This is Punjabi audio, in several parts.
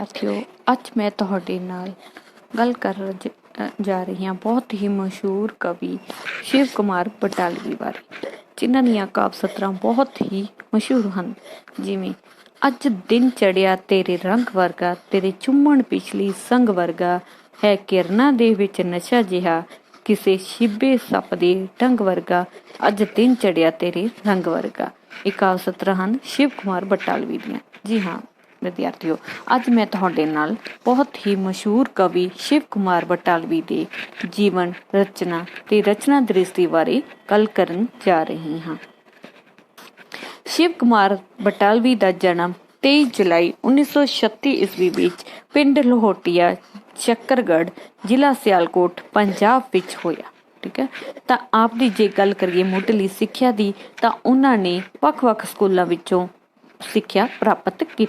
विद्यार्थियों अज मैं तुहाडे नाल गल कर जा रही हाँ बहुत ही मशहूर कवि शिव कुमार बटालवी बारे, जिन्हां दीयां काव्य सतरां बहुत ही मशहूर हैं। जिवें अज दिन चढ़िया तेरे रंग वर्गा, तेरे चुम्मण पिछली संग वर्गा, है किरना दे विच नशा जिहा, किसे शिबे सप दे ढंग वर्गा, अज दिन चढ़िया तेरे रंग वर्गा। ये काव्य सतरां हैं शिव कुमार बटालवी दियां। जी हाँ विद्यार्थियों, अज मैं तुहाडे नाल बहुत ही मशहूर कवि शिव कुमार बटालवी दे जीवन रचना ते रचना दृष्टि बारे गल करन जा रही हाँ। शिव कुमार बटालवी का जन्म 23 जुलाई 1936 ईस्वी विच पिंड लोहोटिया शक्करगढ़ जिला सियालकोट पंजाब विच होया। ठीक है, तो आप दी जे गल करिए मुढ़ली सिक्ख्या दी तां उन्हां ने वख-वख स्कूलों विचों सिक्ख्या प्राप्त की।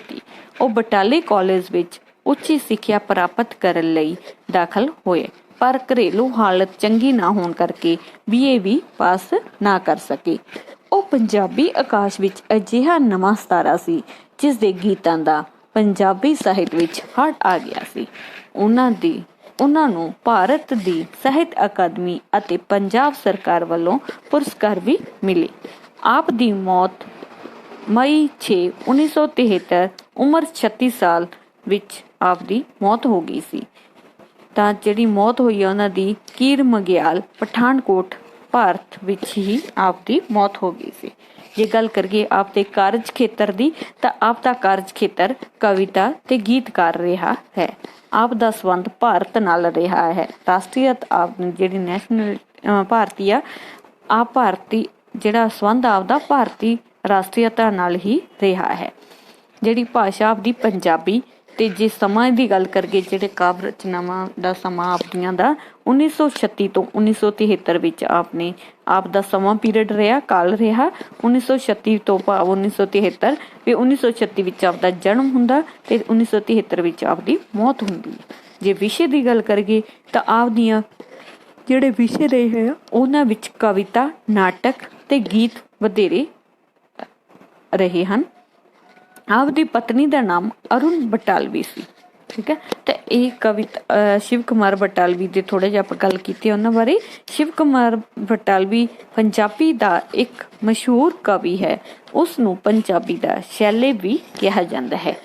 ਉਹ ਬਟਾਲੇ ਕਾਲਜ ਵਿੱਚ ਉੱਚੀ ਸਿੱਖਿਆ ਪ੍ਰਾਪਤ ਕਰਨ ਲਈ ਦਾਖਲ ਹੋਏ, ਪਰ ਘਰੇਲੂ ਹਾਲਤ ਚੰਗੀ ਨਾ ਹੋਣ ਕਰਕੇ BA ਵੀ ਪਾਸ ਨਾ ਕਰ ਸਕੇ। ਉਹ ਪੰਜਾਬੀ ਆਕਾਸ਼ ਵਿੱਚ ਅਜਿਹਾ ਨਵਾਂ ਸਿਤਾਰਾ ਸੀ ਜਿਸ ਦੇ ਗੀਤਾਂ ਦਾ ਪੰਜਾਬੀ ਸਾਹਿਤ ਵਿੱਚ ਹੜ ਆ ਗਿਆ ਸੀ। ਉਹਨਾਂ ਨੂੰ ਭਾਰਤ ਦੀ ਸਾਹਿਤ ਅਕਾਦਮੀ ਅਤੇ ਪੰਜਾਬ ਸਰਕਾਰ ਵੱਲੋਂ ਪੁਰਸਕਾਰ ਵੀ ਮਿਲੇ। ਆਪ ਦੀ ਮੌਤ मई 6 1973 उम्र 36 साल विच आप दी मौत हो गई सी। तां जिहड़ी मौत हुई है उन्हां दी कीर मग्याल पठानकोट भारत विच ही आप दी मौत हो गई सी। जे गल करिए आप दे कारज खेतर दी तां आप दा कारज खेतर कविता ते गीतकार रहा है। आप दा संबंध भारत नाल रहा है। राष्ट्रीयत आप जिहड़ी नैशनल भारती आप भारती जिहड़ा संबंध आप दा भारती राष्ट्रीयता नाल ही रहा है। जिहड़ी भाषा आपदी पंजाबी ते जे समां दी गल करके जिहड़े काव्य रचनावां दा समां आपदियां दा 1936 तो 1973 विच आपने आप दा समां पीरियड रहा काल रहा 1936 तो भाव 1973 ते 1936 विच आपदा जन्म हुंदा ते 1973 विच आपदी मौत हुंदी है। जे विषय दी गल करिए तां आपदियां जिहड़े विषय रहे हैं उन्हां विच कविता नाटक ते गीत वधेरे रहे हैं। आपदी पत्नी का नाम अरुण बटालवी सी। ठीक है, तो यह कविता शिव कुमार बटालवी दे थोड़े जिहा गल कीती उन्हां बारे। शिव कुमार बटालवी पंजाबी का एक मशहूर कवि है। उसनूं पंजाबी का शैले भी कहा जाता है।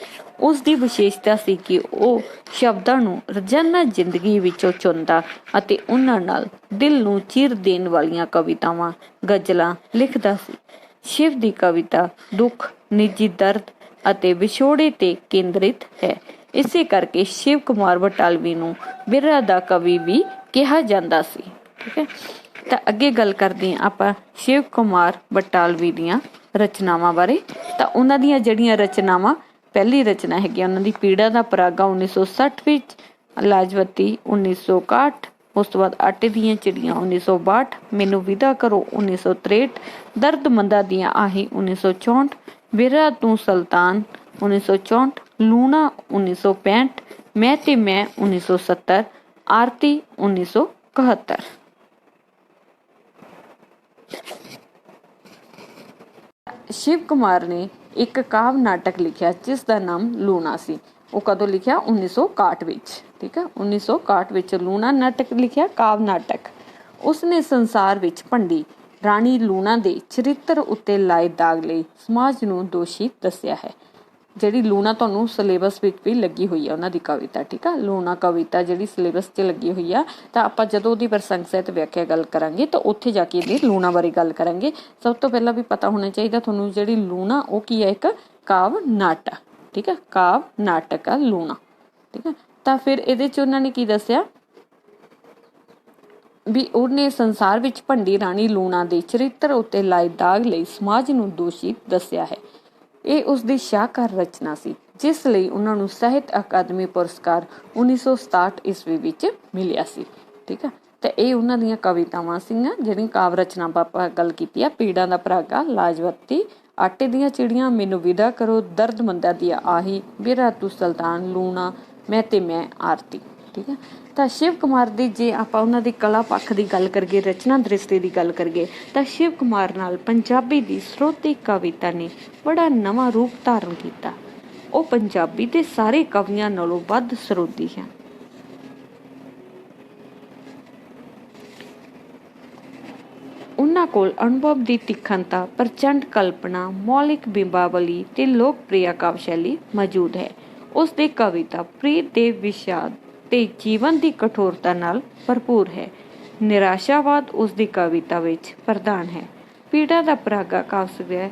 उसकी विशेषता सी कि वह शब्दां नूं रोजाना जिंदगी विचों चुनदा अते उन्हां नाल दिल नूं चीर देण वालियां कवितावां गजलां लिखदा सी। शिव की कविता दुख निजी दर्द अते विछोड़े ते केंद्रित है। इसे करके शिव कुमार बटालवी नूं बिरहा दा कवि भी कहा जाता सी। ठीक है, तो अगे गल करते हैं आप शिव कुमार बटालवी दियां रचनावां बारे। तो उन्हां दियां जड़ियां रचनावां पहली रचना है उन्हां दी पीड़ा दा परागा 1960 विच, लाजवती 1961, उस तो बाद आटे दियां चिड़ियां 1962, मैनू विदा करो 1963, दर्द मंदा दियां आही 1964, बिरहा तू सुल्तान 1964, लूना 1965, मैं ते मैं 1970, आरती 1971। शिव कुमार ने एक काव्य नाटक लिखा जिसका नाम लूना सी। वो कदों लिखा 1961 विच। ठीक है, 1961 विच लूना नाटक लिखा काव्य नाटक। उसने संसार विच भंडी राणी लूना दे चरित्र उत्ते लाए दाग लई समाज नूं दोषी दस्सिया है। जिहड़ी लूना तुहानूं सिलेबस विच भी लगी हुई है उन्हां दी कविता। ठीक है, लूना कविता जिहड़ी सिलेबस 'च लगी हुई है तो आपां जदों उहदी प्रसंग सहित व्याख्या गल करांगे तो उत्थे जाके इहदी लूना बारे गल करांगे। सब तो पहला भी पता होना चाहिए तुहानूं जिहड़ी लूना वो की है एक काव्य नाटक। ठीक है, काव्य नाटक है लूना। ठीक है, तो फिर इहदे च उन्हां ने की दस्सिया भी उन्हें संसार विच भंडी राणी लूना दे चरित्र उत्ते लाए दाग लई समाज नूं दोषी दस्सिया है। ये उसकी शाहकार रचना सी जिस लई उन्हां नूं ਸਾਹਿਤ अकादमी पुरस्कार 1967 ईस्वी विच मिलिया सी। ठीक है, तो ये उन्हां दीयां कवितावां सीगियां जिहड़ियां काव्य रचना आपां गल कीती आ। पीड़ा दा परागा, लाजवती, आटे दियां चिड़ियां, मैनू विदा करो, दर्द मंदा दिया आही, बिरहा तू सुल्तान, लूना, मैं ते मैं, आरती। ठीक है, तो शिव कुमार दी जे आपां उन्हां दी कला पक्ष की गल करिए रचना दृष्टि की गल करिए तो शिव कुमार नाल पंजाबी दी स्रोती कविता ने बड़ा नवां रूप धारण किया। ਉਹ ਪੰਜਾਬੀ ਦੇ ਸਾਰੇ ਕਵੀਆਂ ਨਾਲੋਂ ਵੱਧ ਸਰੋਦੀ ਹੈ। ਉਹਨਾਂ ਕੋਲ ਅਨੁਭਵ ਦੀ ਤਿੱਖਣਤਾ, ਪ੍ਰਚੰਡ ਕਲਪਨਾ, ਮੌਲਿਕ ਬਿੰਬਾਵਲੀ ਤੇ ਲੋਕਪ੍ਰਿय ਕਾਵਿ ਸ਼ੈਲੀ ਮੌਜੂਦ ਹੈ। ਉਸ ਦੀ ਕਵਿਤਾ ਪ੍ਰੀਤ ਦੇ ਵਿਸ਼ਾਦ ਤੇ ਜੀਵਨ ਦੀ ਕਠੋਰਤਾ ਨਾਲ ਭਰਪੂਰ ਹੈ। ਨਿਰਾਸ਼ਾਵਾਦ ਉਸ ਦੀ ਕਵਿਤਾ ਵਿੱਚ ਪ੍ਰਧਾਨ ਹੈ। ਪੀੜਾ ਦਾ ਪਰਾਗਾ ਕਾਵਿ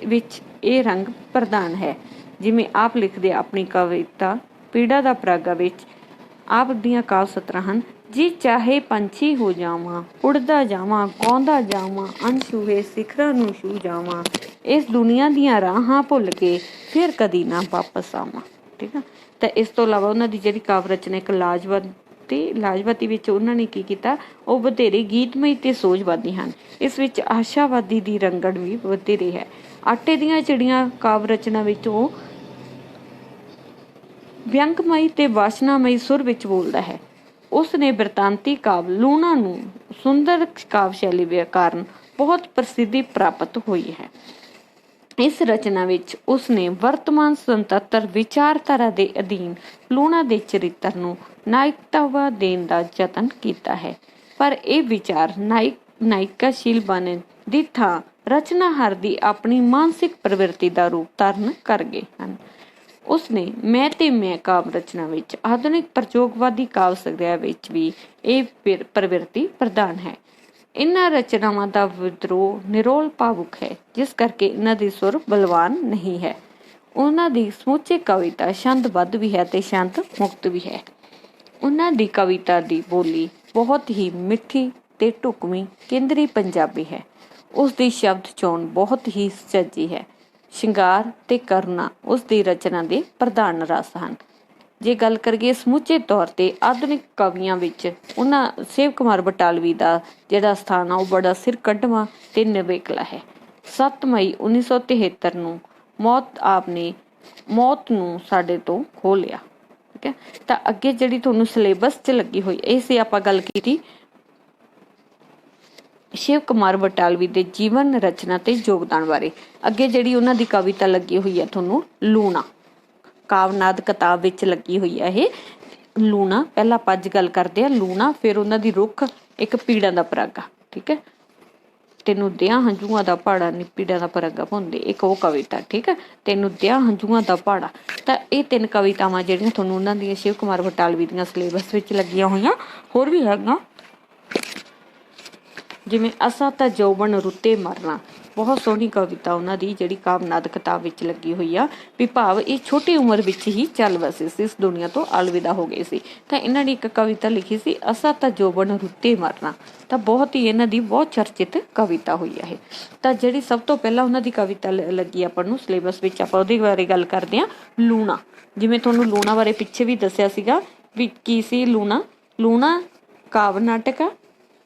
ਵਿੱਚ ਇਹ ਰੰਗ ਪ੍ਰਧਾਨ ਹੈ। ਜਿਵੇਂ ਆਪ ਲਿਖਦੇ ਆਪਣੀ ਕਵਿਤਾ ਪੀੜਾ ਦਾ ਪਰਾਗਾ ਵਿੱਚ ਆਪ ਦੀਆਂ ਕਾਵਿ ਸਤਰਾਂ ਹਨ। ਜੀ ਚਾਹੇ ਪੰਛੀ ਹੋ ਜਾਵਾਂ, ਉੜਦਾ ਜਾਵਾਂ, ਗਾਉਂਦਾ ਜਾਵਾਂ, ਅਣਛੂਹੇ ਸਿਖਰਾਂ ਨੂੰ ਛੂਹ ਜਾਵਾਂ, ਇਸ ਦੁਨੀਆ ਦੀਆਂ ਰਾਹਾਂ ਭੁੱਲ ਕੇ ਫਿਰ ਕਦੀ ਨਾ ਵਾਪਸ ਆਵਾਂ। ਠੀਕ ਆ। ਤਾਂ ਇਸ ਤੋਂ ਇਲਾਵਾ ਉਹਨਾਂ ਦੀ ਜਿਹੜੀ ਕਾਵਿ ਰਚਨਾ ਇੱਕ ਲਾਜਵਤੀ ਵਿੱਚ ਉਹਨਾਂ ਨੇ ਕੀ ਕੀਤਾ, ਉਹ ਵਧੇਰੇ ਗੀਤਮਈ ਤੇ ਸੋਝਵਾਦੀ ਹਨ। ਇਸ ਵਿੱਚ ਆਸ਼ਾਵਾਦੀ ਦੀ ਰੰਗੜ ਵੀ ਵਧੇਰੇ ਹੈ। ਆਟੇ ਦੀਆਂ ਚਿੜੀਆਂ ਕਾਵਿ ਰਚਨਾ ਵਿੱਚ ਉਹ ਵਿਅੰਗਮਈ ਤੇ ਵਾਸ਼ਨਾਮਈ ਸੁਰ ਵਿੱਚ ਬੋਲਦਾ ਹੈ। ਉਸ ਨੇ ਬਿਰਤਾਂਤੀ ਕਾਵਿ ਲੂਣਾ ਨੂੰ ਸੁੰਦਰ ਕਾਵਿ ਸ਼ੈਲੀ ਕਾਰਨ ਬਹੁਤ ਪ੍ਰਸਿੱਧੀ ਪ੍ਰਾਪਤ ਹੋਈ ਹੈ। ਇਸ ਰਚਨਾ ਵਿੱਚ ਉਸਨੇ ਵਰਤਮਾਨ ਸੁਤੰਤਰ ਵਿਚਾਰਧਾਰਾ ਦੇ ਅਧੀਨ ਲੂਣਾ ਦੇ ਚਰਿੱਤਰ ਨੂੰ ਨਾਇਕਤਾ ਦੇਣ ਦਾ ਯਤਨ ਕੀਤਾ ਹੈ। ਪਰ ਇਹ ਵਿਚਾਰ ਨਾਇਕਾਸ਼ੀਲ ਬਣਨ ਦੀ ਥਾਂ ਰਚਨਾਹਾਰ ਦੀ ਆਪਣੀ ਮਾਨਸਿਕ ਪ੍ਰਵਿਰਤੀ ਦਾ ਰੂਪ ਧਾਰਨ ਕਰ ਗਏ ਹਨ। ਉਸਨੇ ਮੈਂ ਤੇ ਮੈਂ ਕਾਵਿ ਰਚਨਾ ਵਿੱਚ ਆਧੁਨਿਕ ਪ੍ਰਯੋਗਵਾਦੀ ਕਾਵਿ ਸੰਗ੍ਰਹਿ ਵਿੱਚ ਵੀ ਇਹ ਪ੍ਰਵਿਰਤੀ ਪ੍ਰਧਾਨ ਹੈ। ਇਹਨਾਂ ਰਚਨਾਵਾਂ ਦਾ ਵਿਦਰੋਹ ਨਿਰੋਲ ਭਾਵੁਕ ਹੈ, ਜਿਸ ਕਰਕੇ ਇਹਨਾਂ ਦੀ ਸੁਰ ਬਲਵਾਨ ਨਹੀਂ ਹੈ। ਉਹਨਾਂ ਦੀ ਸਮੁੱਚੀ ਕਵਿਤਾ ਛੰਦਬੱਧ ਵੀ ਹੈ ਤੇ ਛੰਦ ਮੁਕਤ ਵੀ ਹੈ। ਉਹਨਾਂ ਦੀ ਕਵਿਤਾ ਦੀ ਬੋਲੀ ਬਹੁਤ ਹੀ ਮਿੱਠੀ ਤੇ ਢੁਕਵੀਂ ਕੇਂਦਰੀ ਪੰਜਾਬੀ ਹੈ। ਉਸ ਦੀ ਸ਼ਬਦ ਚੋਣ ਬਹੁਤ ਹੀ ਸੁਚੱਜੀ ਹੈ। ਸ਼ਿੰਗਾਰ ਤੇ ਕਰੁਣਾ ਉਸ ਦੀ ਰਚਨਾ ਦੇ ਪ੍ਰਧਾਨ ਰਸ ਹਨ। ਜੇ ਗੱਲ ਕਰੀਏ ਸਮੁੱਚੇ ਤੌਰ ਤੇ ਆਧੁਨਿਕ ਕਵੀਆਂ ਵਿੱਚ ਉਹਨਾਂ ਸ਼ਿਵ ਕੁਮਾਰ ਬਟਾਲਵੀ ਦਾ ਜਿਹੜਾ ਸਥਾਨ ਆ ਉਹ ਬੜਾ ਸਿਰ ਕੱਢਵਾਂ ਤੇ ਨਿਵੇਕਲਾ ਹੈ। 7 ਮਈ 1973 ਨੂੰ ਆਪ ਨੇ ਮੌਤ ਨੂੰ ਸਾਡੇ ਤੋਂ ਖੋਹ ਲਿਆ। ਠੀਕ ਹੈ। ਤਾਂ ਅੱਗੇ ਜਿਹੜੀ ਤੁਹਾਨੂੰ ਸਿਲੇਬਸ 'ਚ ਲੱਗੀ ਹੋਈ ਇਹ ਸੀ, ਆਪਾਂ ਗੱਲ ਕੀਤੀ ਸ਼ਿਵ ਕੁਮਾਰ ਬਟਾਲਵੀ ਦੇ ਜੀਵਨ ਰਚਨਾ ਤੇ ਯੋਗਦਾਨ ਬਾਰੇ। ਅੱਗੇ ਜਿਹੜੀ ਉਹਨਾਂ ਦੀ ਕਵਿਤਾ ਲੱਗੀ ਹੋਈ ਹੈ ਤੁਹਾਨੂੰ ਲੂਣਾ ਕਾਵਨਾਦ ਕਿਤਾਬ ਵਿੱਚ ਲੱਗੀ ਹੋਈ ਹੈ। ਇਹ ਲੂਣਾ ਪਹਿਲਾਂ ਆਪਾਂ ਅੱਜ ਗੱਲ ਕਰਦੇ ਆ ਲੂਣਾ, ਫਿਰ ਉਹਨਾਂ ਦੀ ਰੁੱਖ, ਇੱਕ ਪੀੜਾਂ ਦਾ ਪਰਾਗਾ। ਠੀਕ ਹੈ। ਤੈਨੂੰ ਦਿਆਂ ਹੰਝੂਆਂ ਦਾ ਪਹਾੜਾ ਨੀ ਪੀੜਾਂ ਦਾ ਪਰਾਗਾ ਭੁੰਦੇ, ਇੱਕ ਉਹ ਕਵਿਤਾ। ਠੀਕ ਹੈ। ਤੈਨੂੰ ਦਿਆਂ ਹੰਝੂਆਂ ਦਾ ਪਹਾੜਾ। ਤਾਂ ਇਹ 3 ਕਵਿਤਾਵਾਂ ਜਿਹੜੀਆਂ ਤੁਹਾਨੂੰ ਉਹਨਾਂ ਦੀਆਂ ਸ਼ਿਵ ਕੁਮਾਰ ਬਟਾਲਵੀ ਦੀਆਂ ਸਿਲੇਬਸ ਵਿੱਚ ਲੱਗੀਆਂ ਹੋਈਆਂ। ਹੋਰ ਵੀ ਹੈਗੀਆਂ ਜਿਵੇਂ ਅਸਾਂ ਤਾਂ ਜੋਬਨ ਰੁੱਤੇ ਮਰਨਾ, ਬਹੁਤ ਸੋਹਣੀ ਕਵਿਤਾ ਉਹਨਾਂ ਦੀ ਜਿਹੜੀ ਕਾਵਨਾਦ ਕਿਤਾਬ ਵਿੱਚ ਲੱਗੀ ਹੋਈ ਆ। ਵੀ ਭਾਵ ਇਹ ਛੋਟੀ ਉਮਰ ਵਿੱਚ ਹੀ ਚੱਲ ਵਸੇ ਸੀ, ਇਸ ਦੁਨੀਆ ਤੋਂ ਅਲਵਿਦਾ ਹੋ ਗਏ ਸੀ। ਤਾਂ ਇਹਨਾਂ ਨੇ ਇੱਕ ਕਵਿਤਾ ਲਿਖੀ ਸੀ ਅਸਾਂ ਤਾਂ ਜੋਬਨ ਰੁੱਤੇ ਮਰਨਾ। ਤਾਂ ਬਹੁਤ ਹੀ ਇਹਨਾਂ ਦੀ ਬਹੁਤ ਚਰਚਿਤ ਕਵਿਤਾ ਹੋਈ ਆ ਇਹ। ਤਾਂ ਜਿਹੜੀ ਸਭ ਤੋਂ ਪਹਿਲਾਂ ਉਹਨਾਂ ਦੀ ਕਵਿਤਾ ਲੱਗੀ ਆਪਾਂ ਨੂੰ ਸਿਲੇਬਸ ਵਿੱਚ, ਆਪਾਂ ਉਹਦੇ ਬਾਰੇ ਗੱਲ ਕਰਦੇ ਹਾਂ। ਲੂਣਾ, ਜਿਵੇਂ ਤੁਹਾਨੂੰ ਲੂਣਾ ਬਾਰੇ ਪਿੱਛੇ ਵੀ ਦੱਸਿਆ ਸੀਗਾ ਵੀ ਕੀ ਸੀ ਲੂਣਾ ਕਾਵਿ ਨਾਟਕ ਆ।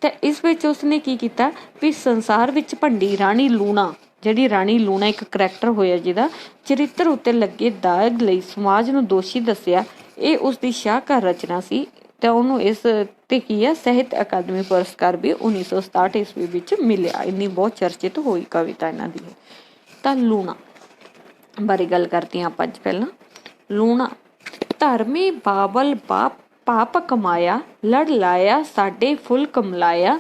ਤੇ ਇਸ ਵਿੱਚ ਉਸਨੇ ਕੀ ਕੀਤਾ ਵੀ ਸੰਸਾਰ ਵਿੱਚ ਭੰਡੀ ਰਾਣੀ ਲੂਣਾ, ਜਿਹੜੀ ਰਾਣੀ ਲੂਣਾ ਇੱਕ ਕਰੈਕਟਰ ਹੋਇਆ ਜਿਹਦਾ ਚਰਿੱਤਰ ਉੱਤੇ ਲੱਗੇ ਦਾਗ ਲਈ ਸਮਾਜ ਨੂੰ ਦੋਸ਼ੀ ਦੱਸਿਆ। ਇਹ ਉਸਦੀ ਸ਼ਾਹਕਾਰ ਰਚਨਾ ਸੀ ਤੇ ਉਹਨੂੰ ਇਸ ਤੇ ਕੀ ਆ ਸਾਹਿਤ ਅਕਾਦਮੀ ਪੁਰਸਕਾਰ ਵੀ 1967 ਈਸਵੀ ਵਿੱਚ ਮਿਲਿਆ। ਇੰਨੀ ਬਹੁਤ ਚਰਚਿਤ ਹੋਈ ਕਵਿਤਾ ਇਹਨਾਂ ਦੀ। ਤਾਂ ਲੂਣਾ ਬਾਰੇ ਗੱਲ ਕਰਦੇ ਹਾਂ ਆਪਾਂ ਅੱਜ। ਪਹਿਲਾਂ ਲੂਣਾ ਧਰਮੀ ਬਾਬਲ ਪਾਪ ਕਮਾਇਆ, ਲੜ ਲਾਇਆ ਸਾਡੇ ਫੁੱਲ ਕਮਲਾਇਆ,